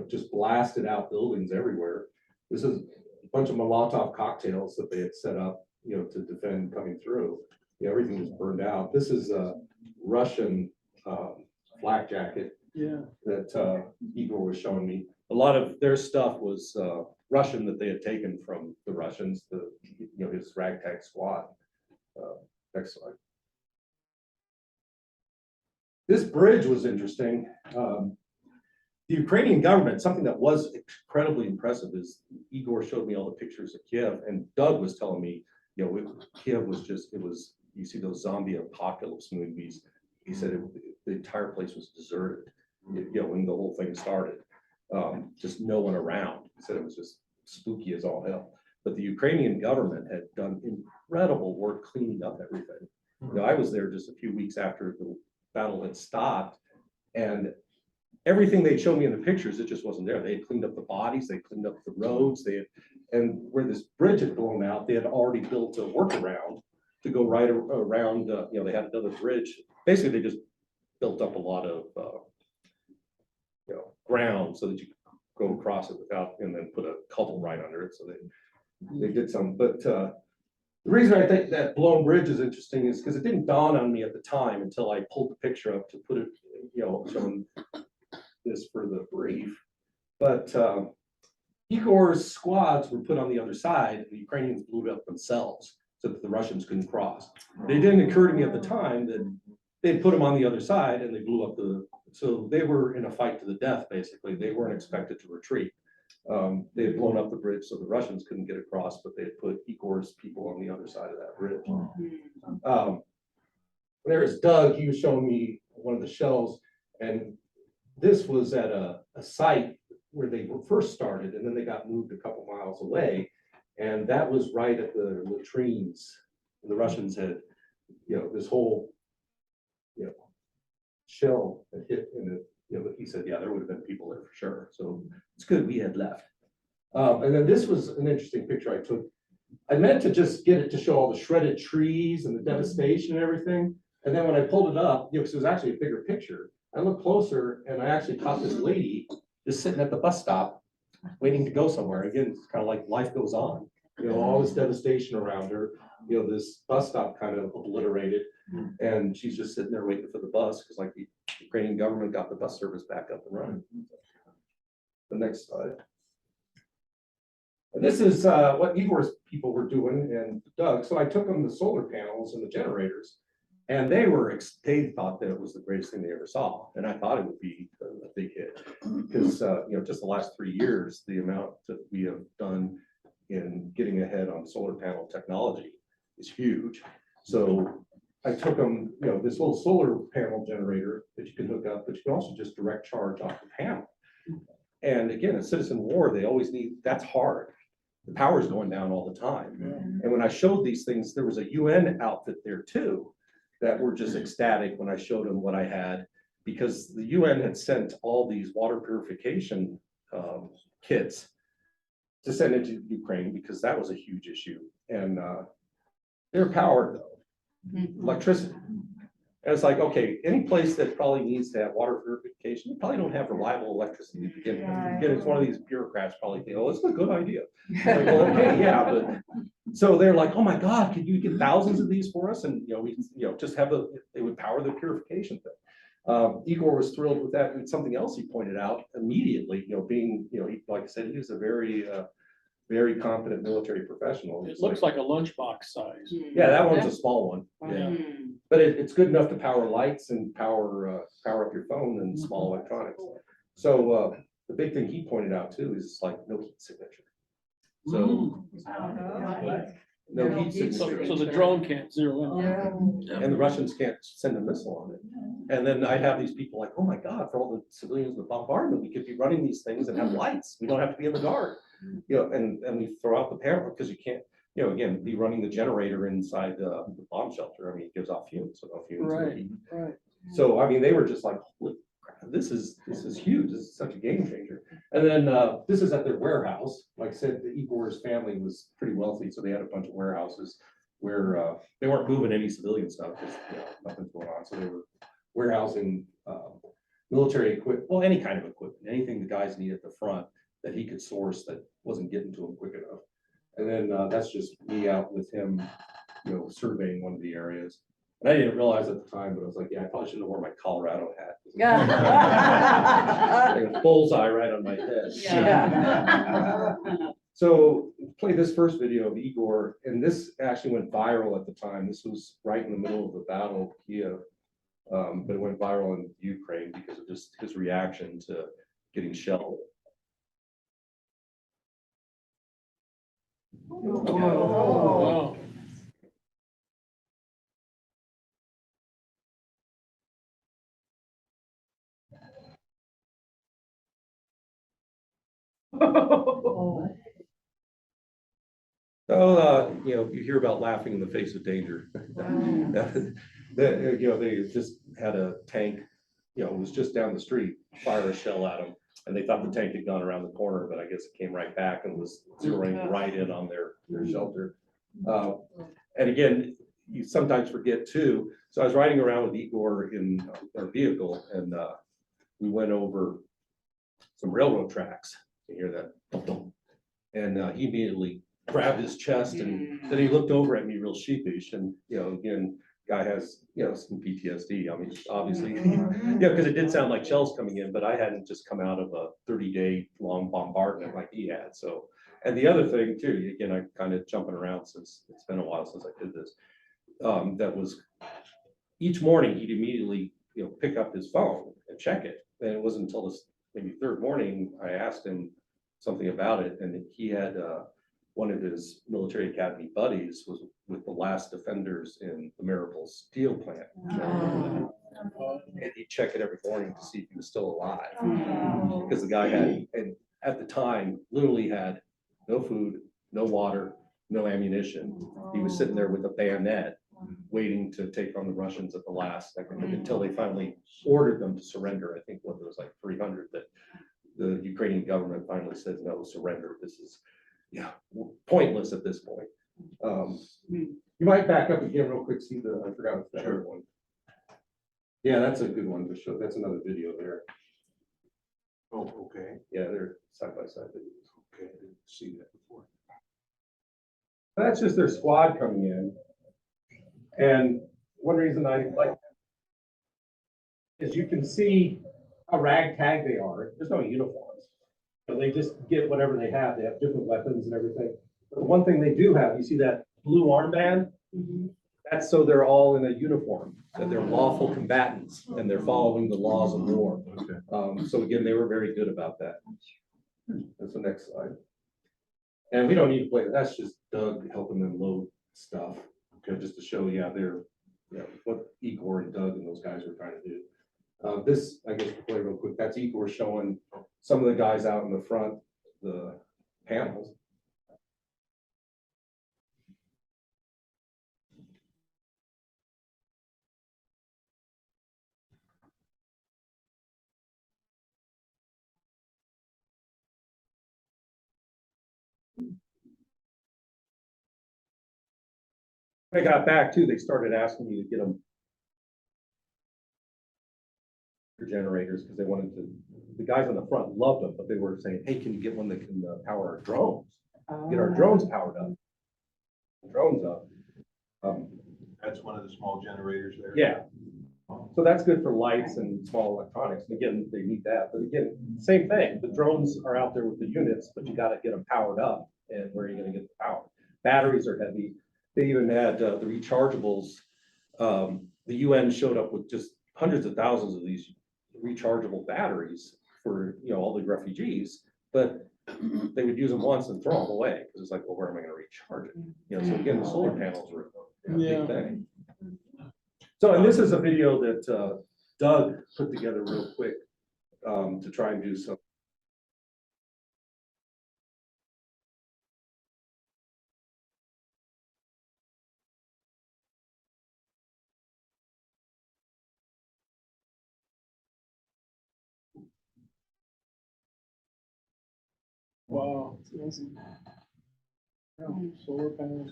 Just blasted out buildings everywhere. This is a bunch of Molotov cocktails that they had set up, to defend coming through. Everything was burned out. This is a Russian flak jacket that Igor was showing me. A lot of their stuff was Russian that they had taken from the Russians, his ragtag squad. Next slide. This bridge was interesting. The Ukrainian government, something that was incredibly impressive is Igor showed me all the pictures of Kiev, and Doug was telling me, Kiev was you see those zombie apocalypse movies. He said the entire place was deserted, when the whole thing started. Just no one around. He said it was just spooky as all hell. But the Ukrainian government had done incredible work cleaning up everything. I was there just a few weeks after the battle had stopped, and everything they showed me in the pictures, it just wasn't there. They had cleaned up the bodies, they cleaned up the roads, and where this bridge had blown out, they had already built a workaround to go right around, they had another bridge. Basically, they just built up a lot of, ground so that you could go across it without, and then put a culvert right under it. So they did some, but the reason I think that blown bridge is interesting is because it didn't dawn on me at the time until I pulled the picture up to put it, showing this for the brief. But Igor's squads were put on the other side, and the Ukrainians blew it up themselves so that the Russians couldn't cross. It didn't occur to me at the time that they'd put them on the other side and they blew up so they were in a fight to the death, basically. They weren't expected to retreat. They had blown up the bridge so the Russians couldn't get across, but they had put Igor's people on the other side of that bridge. There's Doug. He was showing me one of the shells, and this was at a site where they were first started, and then they got moved a couple miles away, and that was right at the latrines. The Russians had, this whole, shell had hit in it. He said, yeah, there would have been people there for sure. So it's good we had left. And then this was an interesting picture I took. I meant to just get it to show all the shredded trees and the devastation and everything. And then when I pulled it up, because it was actually a bigger picture, I looked closer and I actually caught this lady just sitting at the bus stop, waiting to go somewhere. Again, it's kind of like life goes on, all this devastation around her, this bus stop kind of obliterated. And she's just sitting there waiting for the bus because like the Ukrainian government got the bus service back up and running. The next slide. And this is what Igor's people were doing and Doug. So I took them the solar panels and the generators, and they thought that it was the greatest thing they ever saw. And I thought it would be a big hit because just the last 3 years, the amount that we have done in getting ahead on solar panel technology is huge. So I took them, this little solar panel generator that you can hook up, but you can also just direct charge off the panel. And again, a citizen war, they always need, that's hard. The power is going down all the time. And when I showed these things, there was a UN outfit there too, that were just ecstatic when I showed them what I had, because the UN had sent all these water purification kits to send into Ukraine because that was a huge issue. And they're powered though. Electricity. And it's like, okay, any place that probably needs to have water purification, you probably don't have reliable electricity to begin with. Again, it's one of these bureaucrats probably think, oh, it's a good idea. Like, well, okay, yeah, but so they're like, oh my God, could you get thousands of these for us? And we just have they would power the purification thing. Igor was thrilled with that. And something else he pointed out immediately, being, like I said, he was a very competent military professional.
It looks like a lunchbox size.
Yeah, that one's a small one. Yeah. But it's good enough to power lights and power up your phone and small electronics. So the big thing he pointed out too is like no heat signature. So no heat signature.
So the drone can't zero in.
And the Russians can't send a missile on it. And then I have these people like, oh my God, for all the civilians with bombardment, we could be running these things and have lights. We don't have to be in the dark. And we throw out the panel because you can't, again, be running the generator inside the bomb shelter. I mean, it gives off fumes, so no fumes.
Right.
So, I mean, they were just like, holy crap, this is huge. This is such a game changer. And then this is at their warehouse. Like I said, the Igor's family was pretty wealthy, so they had a bunch of warehouses where they weren't moving any civilian stuff because nothing's going on. So they were warehousing military equipment, well, any kind of equipment, anything the guys need at the front that he could source that wasn't getting to him quick enough. And then that's just me out with him, surveying one of the areas. And I didn't realize at the time, but I was like, yeah, I probably should have worn my Colorado hat. Like a bullseye right on my head.
Yeah.
So play this first video of Igor, and this actually went viral at the time. This was right in the middle of the battle of Kiev. But it went viral in Ukraine because of just his reaction to getting shelled.
Wow.
So, you hear about laughing in the face of danger. They just had a tank, it was just down the street, fire a shell at them. And they thought the tank had gone around the corner, but I guess it came right back and was zeroing right in on their shelter. And again, you sometimes forget too. So I was riding around with Igor in our vehicle and we went over some railroad tracks. You hear that? And he immediately grabbed his chest and then he looked over at me real sheepish. And, again, guy has, some PTSD. I mean, obviously, because it did sound like shells coming in, but I hadn't just come out of a 30-day long bombardment like he had. So, and the other thing too, again, I kind of jumping around since it's been a while since I did this. That was each morning he'd immediately, pick up his phone and check it. And it wasn't until this maybe third morning I asked him something about it, and he had one of his military academy buddies was with the last defenders in the Maribel steel plant. And he'd check it every morning to see if he was still alive. Because the guy had, and at the time, literally had no food, no water, no ammunition. He was sitting there with a bayonet waiting to take on the Russians at the last second until they finally ordered them to surrender. I think what there was like 300 that the Ukrainian government finally said, no, surrender. This is pointless at this point. You might back up again real quick, see I forgot what's the other one. Yeah, that's a good one to show. That's another video there.
Oh, okay,
Yeah, they're side by side videos.
okay, I didn't see that before.
That's just their squad coming in. And one reason I like is you can see how ragtag they are. There's no uniforms. So they just get whatever they have. They have different weapons and everything. But the one thing they do have, you see that blue armband? That's so they're all in a uniform, that they're lawful combatants and they're following the laws of war. So again, they were very good about that. That's the next slide. And we don't need to play, that's just Doug helping them load stuff. Okay, just to show, they're, what Igor and Doug and those guys were trying to do. This, I guess, to play real quick, that's Igor showing some of the guys out in the front, the panels. When I got back too, they started asking me to get them generators because they wanted to, the guys on the front loved them, but they were saying, hey, can you get one that can power our drones? Get our drones powered up. Drones up.
That's one of the small generators there.
Yeah. So that's good for lights and small electronics. And again, they need that. But again, same thing. The drones are out there with the units, but you got to get them powered up. And where are you going to get the power? Batteries are heavy. They even had the rechargeables. The UN showed up with just hundreds of thousands of these rechargeable batteries for all the refugees, but they would use them once and throw them away because it's like, well, where am I going to recharge it? So again, the solar panels were a big thing. So, and this is a video that Doug put together real quick to try and do some
wow. Yeah, solar panels.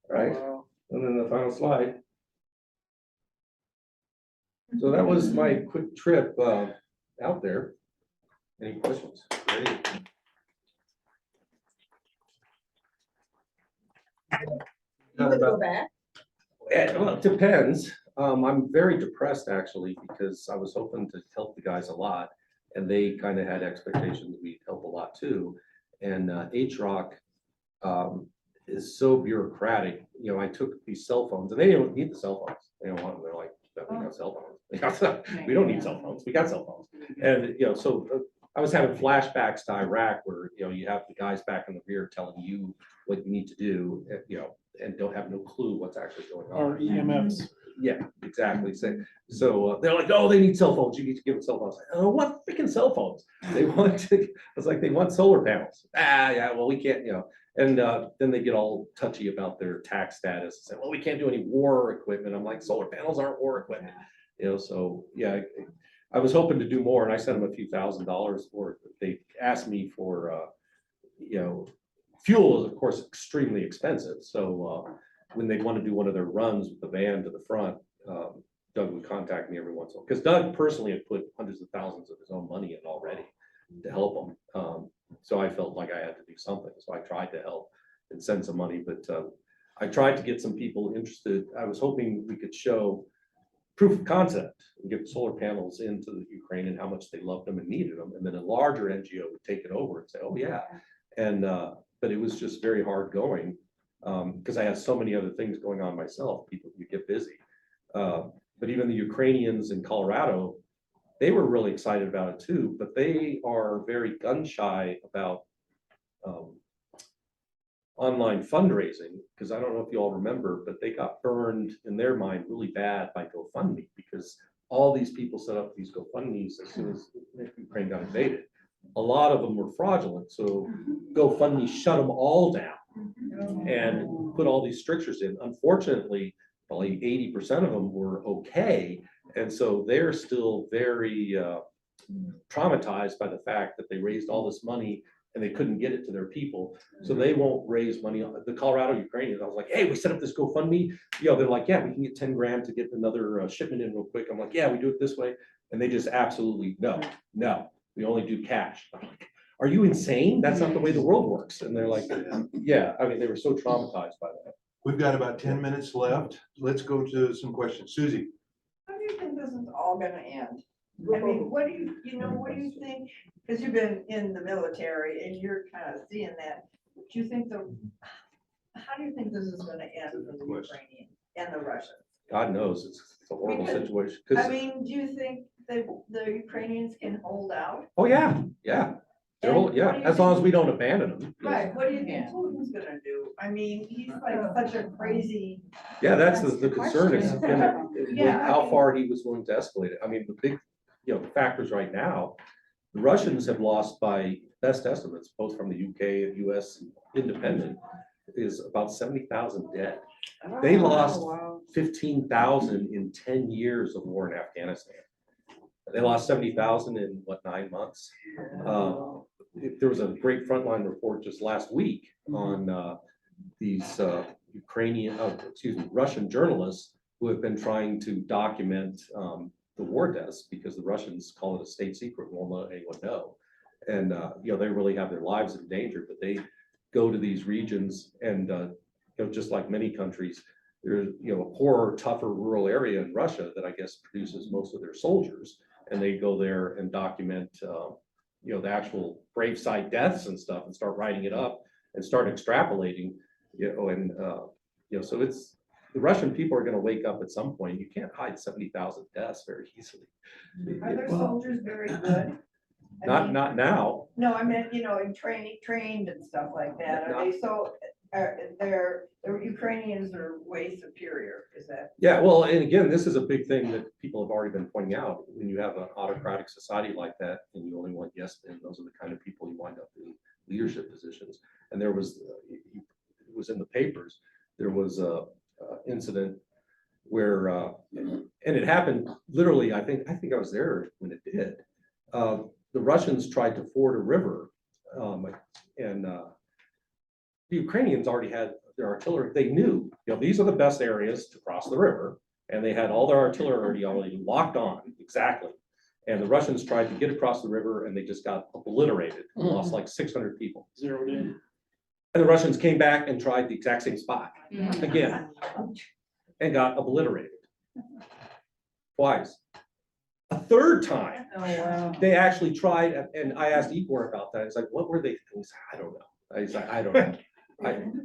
Right,
Wow.
and then the final slide. So that was my quick trip out there. Any questions? Great.
You would go back?
Well, it depends. I'm very depressed actually, because I was hoping to help the guys a lot. And they kind of had expectations we'd help a lot too. And H-Rock is so bureaucratic. You know, I took these cell phones and they don't need the cell phones. They don't want them. They're like, "But we got cell phones." We don't need cell phones. We got cell phones. And, you know, so I was having flashbacks to Iraq where, you know, you have the guys back in the rear telling you what you need to do, you know, and don't have no clue what's actually going on.
Or EMFs.
Yeah, exactly. So they're like, oh, they need cell phones. You need to give them cell phones. Oh, what freaking cell phones? They want to, it's like they want solar panels. Yeah, well, we can't, you know. And then they get all touchy about their tax status and say, well, we can't do any war equipment. I'm like, solar panels aren't war equipment. You know, so yeah, I was hoping to do more and I sent them a few $1,000s for it. They asked me for, you know, fuel is of course extremely expensive. So when they want to do one of their runs with the van to the front, Doug would contact me every once in a while. Because Doug personally had put hundreds of thousands of his own money in already to help them. So I felt like I had to do something. So I tried to help and send some money, but I tried to get some people interested. I was hoping we could show proof of concept and get solar panels into the Ukraine and how much they loved them and needed them. And then a larger NGO would take it over and say, oh yeah. And, but it was just very hard going because I had so many other things going on myself. People, you get busy. But even the Ukrainians in Colorado, they were really excited about it too, but they are very gun shy about online fundraising, because I don't know if you all remember, but they got burned in their mind really bad by GoFundMe because all these people set up these GoFundMes as soon as Ukraine got invaded. A lot of them were fraudulent, so GoFundMe shut them all down and put all these strictures in. Unfortunately, probably 80% of them were okay, and so they're still very traumatized by the fact that they raised all this money and they couldn't get it to their people. So they won't raise money. The Colorado Ukrainians, I was like, hey, we set up this GoFundMe. You know, they're like, yeah, we can get 10 grand to get another shipment in real quick. I'm like, yeah, we do it this way. And they just absolutely, no, we only do cash. I'm like, are you insane? That's not the way the world works. And they're like, yeah, I mean, they were so traumatized by that.
We've got about 10 minutes left. Let's go to some questions. Susie.
How do you think this is all gonna end? I mean, what do what do you think? Because you've been in the military and you're kind of seeing that. Do you think how do you think this is gonna end for the Ukrainians and the Russians?
God knows, it's a horrible
Because,
situation.
I
'Cause-
mean, do you think that the Ukrainians can hold out?
oh, yeah. They're all,
And
yeah,
what do you
as long as
think-
we don't abandon them.
Right, what do you think Putin's gonna do? I mean, he's like such a crazy,
Yeah, that's the
That's the
concern is
question.
how far he was willing to escalate it. I mean, the big, factors right now, the Russians have lost by best estimates, both from the UK and US independent, is about 70,000 dead. They lost 15,000 in 10 years of war in Afghanistan. They lost 70,000 in 9 months? There was a great frontline report just last week on these Russian journalists who have been trying to document the war deaths because the Russians call it a state secret, won't let anyone know. And they really have their lives in danger, but they go to these regions and just like many countries, there's a poorer, tougher rural area in Russia that I guess produces most of their soldiers, and they go there and document the actual gravesite deaths and stuff and start writing it up and start extrapolating, so it's the Russian people are going to wake up at some point. You can't hide 70,000 deaths very easily.
are their soldiers very good? I mean,
Not now.
No, I meant, in trained and stuff like that. Are they so, the Ukrainians are way superior, is that?
Yeah, well, and again, this is a big thing that people have already been pointing out. When you have an autocratic society like that and you only want yes men, those are the kind of people you wind up in leadership positions. And there was, it was in the papers, there was a incident where, and it happened literally, I think I was there when it did. The Russians tried to ford a river, and the Ukrainians already had their artillery. They knew, these are the best areas to cross the river, and they had all their artillery already locked on exactly. And the Russians tried to get across the river, and they just got obliterated, lost like 600 people.
Zeroed in.
And the Russians came back and tried the exact same spot again, and got obliterated twice. A third time,
Oh, wow.
they actually tried, and I asked Igor about that. It's like, what were they? He said, I don't know. He's like, I don't know.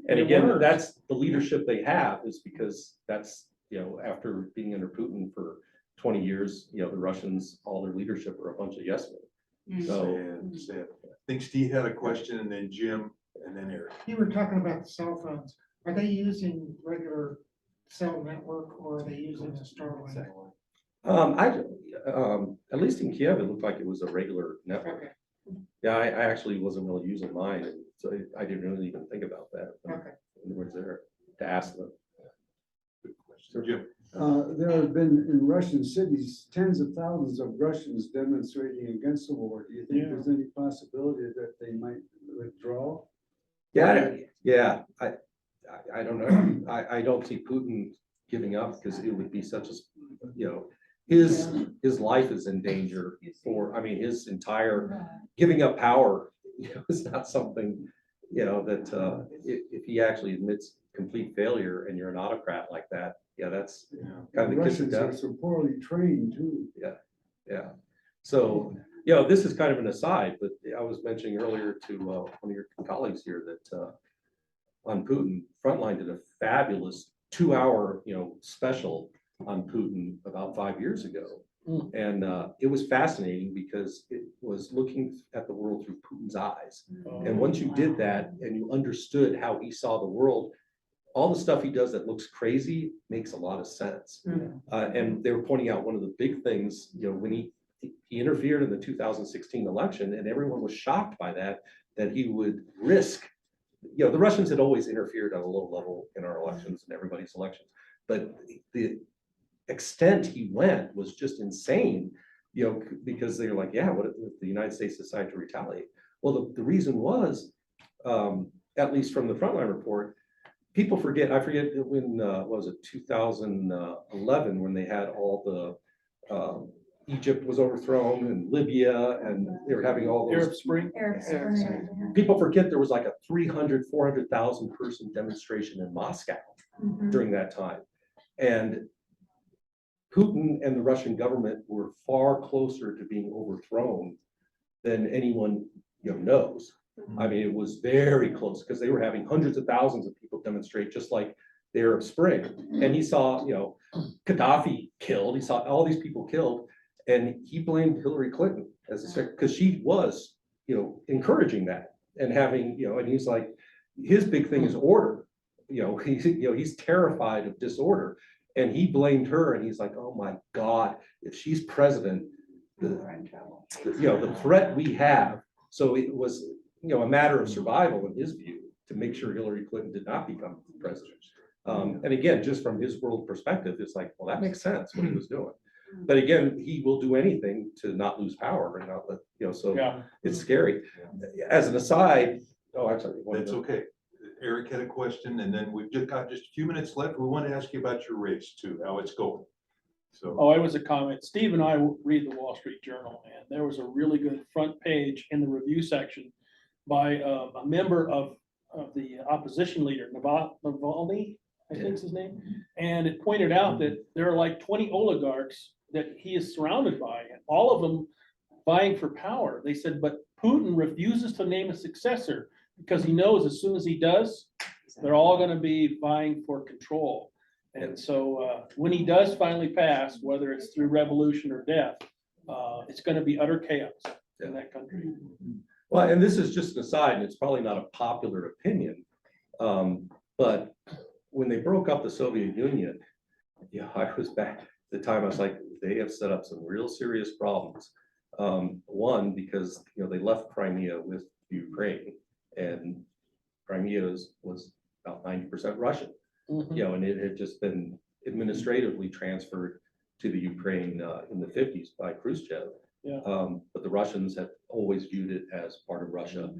And again, that's the leadership they have, is because that's, after being under Putin for 20 years, the Russians, all their leadership are a bunch of yes men. So,
Sad. I think Steve had a question, and then Jim, and then Eric.
You were talking about the cell phones. Are they using regular cell network or are they using a Starlink?
at least in Kiev, it looked like it was a regular network.
Okay,
Yeah, I actually wasn't really using mine, and so I didn't really even think about that.
okay.
When it was there to ask them.
Good question. Jim.
There have been in Russian cities, tens of thousands of Russians demonstrating against the war. Do you think
Yeah.
there's any possibility that they might withdraw?
Yeah, I don't know. I don't see Putin giving up, because it would be such a, his life is in danger his entire giving up power, is not something, that if he actually admits complete failure and you're an autocrat like that, that's kind of the kiss of
Russians are
death.
so poorly trained too.
Yeah. So, this is kind of an aside, but I was mentioning earlier to one of your colleagues here that on Putin, Frontline did a fabulous 2-hour, special on Putin about 5 years ago. And it was fascinating because it was looking at the world through Putin's eyes. And once you did that and you understood how he saw the world, all the stuff he does that looks crazy makes a lot of sense. And they were pointing out one of the big things, when he interfered in the 2016 election, and everyone was shocked by that he would risk, the Russians had always interfered on a low level in our elections and everybody's elections, but the extent he went was just insane, because they're like, what if the United States decided to retaliate? Well, the reason was, at least from the Frontline report, people forget, I forget when, what was it, 2011, when they had all the, Egypt was overthrown and Libya, and they were having all those.
Arab Spring.
People forget there was like a 400,000 person demonstration in Moscow during that time. And Putin and the Russian government were far closer to being overthrown than anyone knows. I mean, it was very close, because they were having hundreds of thousands of people demonstrate, just like the Arab Spring. And he saw, Gaddafi killed, he saw all these people killed, and he blamed Hillary Clinton because she was, encouraging that and having, and he's like, his big thing is order. He's terrified of disorder. And he blamed her, and he's like, oh my God, if she's president, the threat we have. So it was, a matter of survival in his view to make sure Hillary Clinton did not become president. And again, just from his world perspective, it's like, well, that makes sense what he was doing. But again, he will do anything to not lose power and not let, so
Yeah.
it's scary. As an aside, I'm sorry.
That's okay. Eric had a question, and then we've just got just a few minutes left. We want to ask you about your race too, how it's going. So,
Oh, it was a comment. Steve and I read the Wall Street Journal, and there was a really good front page in the review section by a member of the opposition leader, Navalny, I think is his name. And it pointed out that there are like 20 oligarchs that he is surrounded by, and all of them vying for power. They said, but Putin refuses to name a successor because he knows as soon as he does, they're all going to be vying for control. And so when he does finally pass, whether it's through revolution or death, it's going to be utter chaos in that country.
Well, and this is just an aside, and it's probably not a popular opinion. But when they broke up the Soviet Union, yeah, I was back at the time, I was like, they have set up some real serious problems. One, because, they left Crimea with Ukraine, and Crimea was about 90% Russian, and it had just been administratively transferred to the Ukraine in the 50s by Khrushchev.
Yeah.
But the Russians had always viewed it as part of Russia.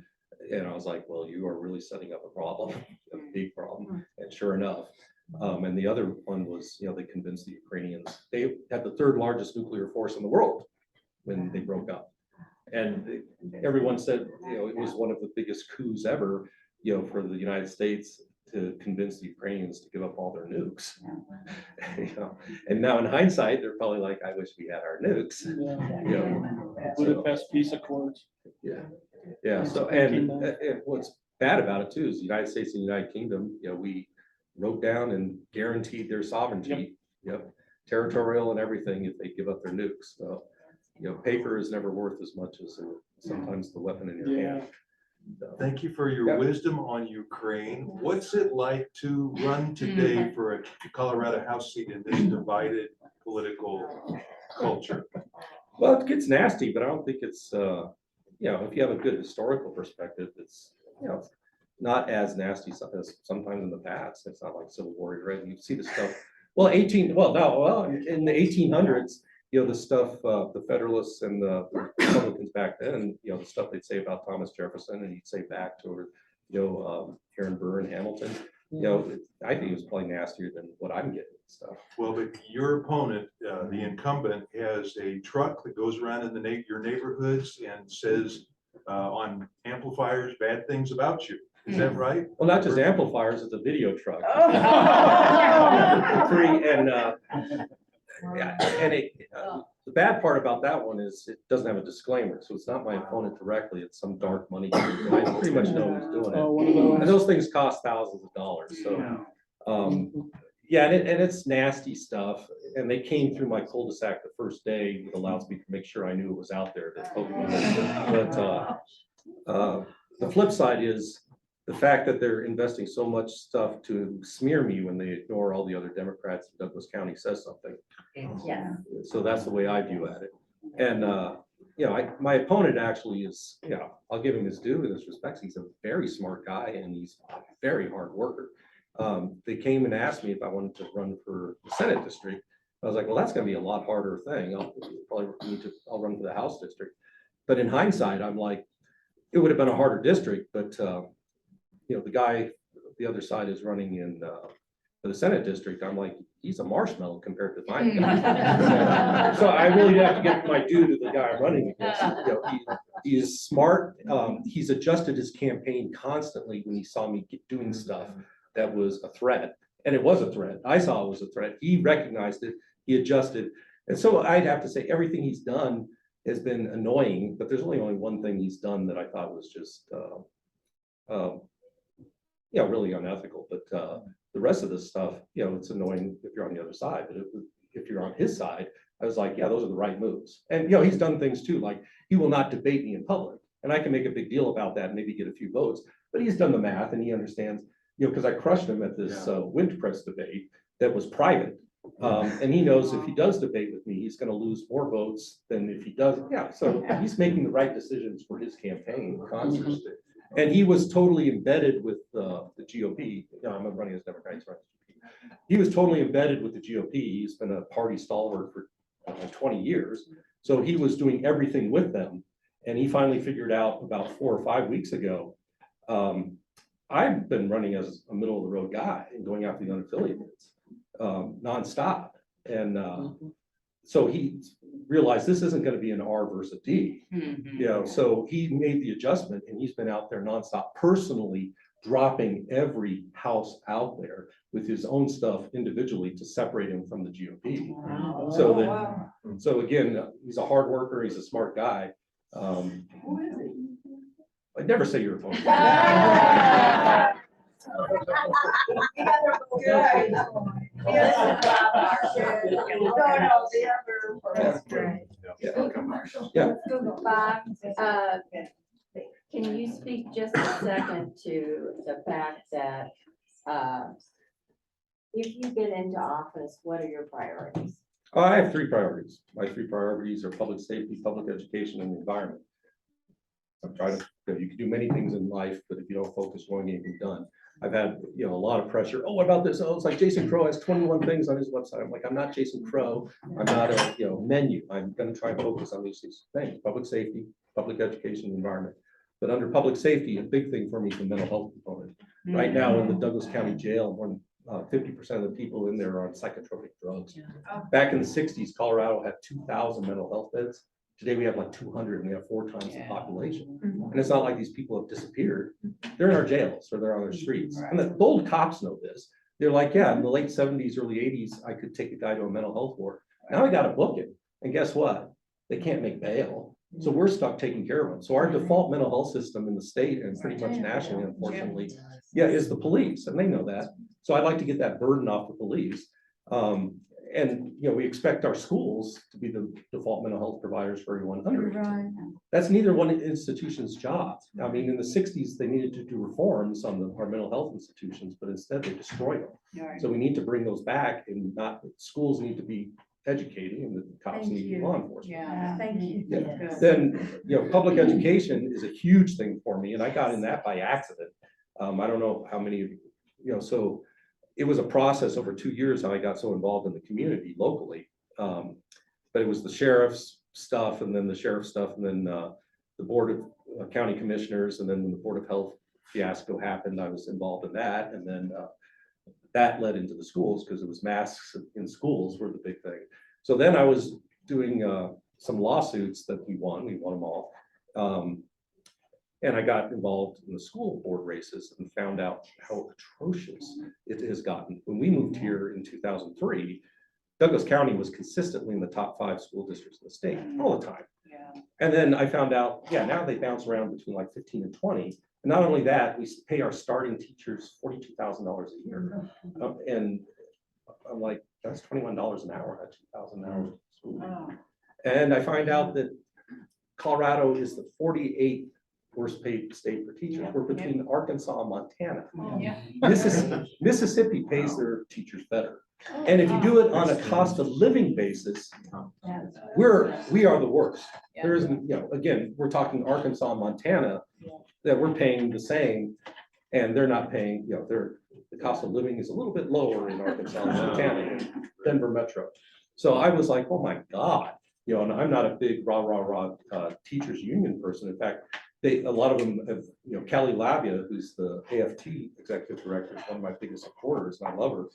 And I was like, well, you are really setting up a problem, a big problem. And sure enough, and the other one was, they convinced the Ukrainians, they had the third largest nuclear force in the world when they broke up. And everyone said, it was one of the biggest coups ever, for the United States to convince the Ukrainians to give up all their nukes. And now in hindsight, they're probably like, I wish we had our nukes.
Budapest Peace Accords.
Yeah. So, and what's bad about it too is the United States and the United Kingdom, we wrote down and guaranteed their sovereignty, territorial and everything if they give up their nukes. So, paper is never worth as much as sometimes the weapon in your hand.
Thank you for your wisdom on Ukraine. What's it like to run today for a Colorado House seat in this divided political culture?
Well, it gets nasty, but I don't think it's, if you have a good historical perspective, it's, not as nasty as sometimes in the past. It's not like Civil War, right? You see the stuff. Well, in the 1800s, the stuff, the Federalists and the Republicans back then, the stuff they'd say about Thomas Jefferson, and he'd say back to, Aaron Burr and Hamilton, I think it was probably nastier than what I'm getting and stuff.
Well, but your opponent, the incumbent, has a truck that goes around in your neighborhoods and says on amplifiers bad things about you. Is that right?
Well, not just amplifiers, it's a video truck. The bad part about that one is it doesn't have a disclaimer, so it's not my opponent directly, it's some dark money group, and I pretty much know who's doing it.
One of those.
And those things cost thousands of dollars, so. And it's nasty stuff, and they came through my cul-de-sac the first day with a loudspeaker to make sure I knew it was out there. But the flip side is the fact that they're investing so much stuff to smear me when they ignore all the other Democrats in Douglas County says something.
Yeah.
So that's the way I view at it. And, my opponent actually is, I'll give him his due in this respect. He's a very smart guy and he's a very hard worker. They came and asked me if I wanted to run for the Senate district. I was like, well, that's gonna be a lot harder thing. I'll run for the House district. But in hindsight, I'm like, it would have been a harder district, but the guy, the other side is running in for the Senate district. I'm like, he's a marshmallow compared to mine. So I really have to give my due to the guy I'm running against. He's smart. He's adjusted his campaign constantly when he saw me doing stuff that was a threat. And it was a threat. I saw it was a threat. He recognized it. He adjusted. And so I'd have to say everything he's done has been annoying, but there's only one thing he's done that I thought was just, really unethical. But the rest of this stuff, it's annoying if you're on the other side. But if you're on his side, I was like, yeah, those are the right moves. And, he's done things too, like he will not debate me in public. And I can make a big deal about that and maybe get a few votes. But he's done the math and he understands, because I crushed him at this wind press debate that was private. And he knows if he does debate with me, he's going to lose more votes than if he does. So he's making the right decisions for his campaign constantly. And he was totally embedded with the GOP. I'm running as Democrat. He was totally embedded with the GOP. He's been a party stalwart for 20 years. So he was doing everything with them. And he finally figured out about 4 or 5 weeks ago, I've been running as a middle of the road guy and going after the unaffiliated nonstop. And so he realized this isn't going to be an R versus a D. So he made the adjustment and he's been out there nonstop, personally dropping every house out there with his own stuff individually to separate him from the GOP. So again, he's a hard worker, he's a smart guy. I'd never say your opponent.
Can you speak just a second to the fact that, if you get into office, what are your priorities?
I have three priorities. My three priorities are public safety, public education, and the environment. I'm trying to, you can do many things in life, but if you don't focus, one ain't gonna be done. I've had, a lot of pressure. Oh, what about this? Oh, it's like Jason Crow has 21 things on his website. I'm like, I'm not Jason Crow. I'm not a, menu. I'm gonna try and focus on these things, public safety, public education, environment. But under public safety, a big thing for me is the mental health component. Right now in the Douglas County Jail, more than 50% of the people in there are on psychotropic drugs. Back in the 60s, Colorado had 2,000 mental health beds. Today we have like 200 and we have 4 times the population. And it's not like these people have disappeared. They're in our jails or they're on our streets. And the old cops know this. They're like, yeah, in the late 70s, early 80s, I could take a guy to a mental health ward. Now I got to book him. And guess what? They can't make bail. So we're stuck taking care of them. So our default mental health system in the state and pretty much nationally, unfortunately, is the police, and they know that. So I'd like to get that burden off the police. And we expect our schools to be the default mental health providers for everyone under 18. That's neither one institution's job. I mean, in the 60s, they needed to do reforms on our mental health institutions, but instead they destroyed them. So we need to bring those back, and not schools need to be educating, and the cops need to be law enforcement.
Yeah, thank you.
Yeah. Then, public education is a huge thing for me, and I got in that by accident. I don't know how many of you, so it was a process over 2 years how I got so involved in the community locally. But it was the sheriff's stuff, and then the sheriff's stuff, and then the board of county commissioners, and then when the board of health fiasco happened, I was involved in that, and then that led into the schools because it was masks in schools were the big thing. So then I was doing some lawsuits that we won them all. And I got involved in the school board races and found out how atrocious it has gotten. When we moved here in 2003, Douglas County was consistently in the top 5 school districts in the state all the time. And then I found out, now they bounce around between like 15 and 20. And not only that, we pay our starting teachers $42,000 a year. And I'm like, that's $21 an hour at 2,000 hours of school. And I find out that Colorado is the 48th worst paid state for teachers. We're between Arkansas and Montana. Mississippi pays their teachers better. And if you do it on a cost of living basis, we are the worst. There isn't, again, we're talking Arkansas and Montana that we're paying the same, and they're not paying, the cost of living is a little bit lower in Arkansas and Montana and Denver Metro. So I was like, oh my God, and I'm not a big rah teachers union person. In fact, a lot of them have, Kelly Labia, who's the AFT executive director, is one of my biggest supporters, and I love her.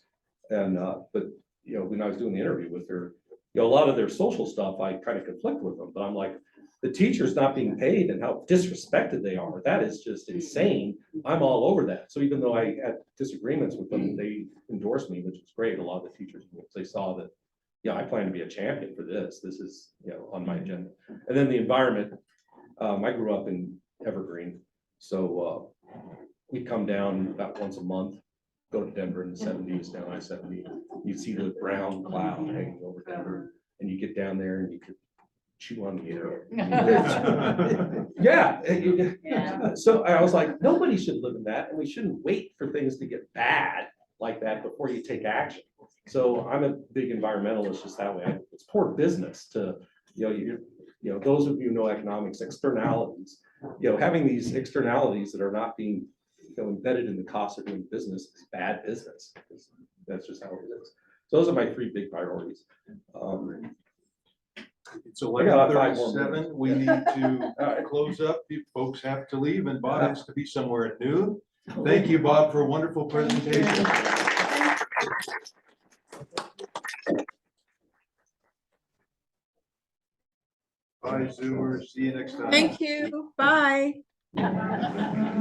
And, but, when I was doing the interview with her, a lot of their social stuff, I kind of conflict with them, but I'm like, the teachers not being paid and how disrespected they are, that is just insane. I'm all over that. So even though I had disagreements with them, they endorsed me, which was great. A lot of the teachers, they saw that, I plan to be a champion for this. This is, on my agenda. And then the environment, I grew up in Evergreen, so we come down about once a month, go to Denver in the 70s, down I-70. You'd see the brown cloud hanging over Denver, and you get down there and you could chew on the air. So I was like, nobody should live in that, and we shouldn't wait for things to get bad like that before you take action. So I'm a big environmentalist just that way. It's poor business to, those of you who know economics, externalities, having these externalities that are not being embedded in the cost of doing business is bad business. That's just how it is. So those are my 3 big priorities.
It's 11:37. We need to close up. You folks have to leave, and Bob has to be somewhere at noon. Thank you, Bob, for a wonderful presentation. Bye, Zoomers. See you next time.
Thank you. Bye.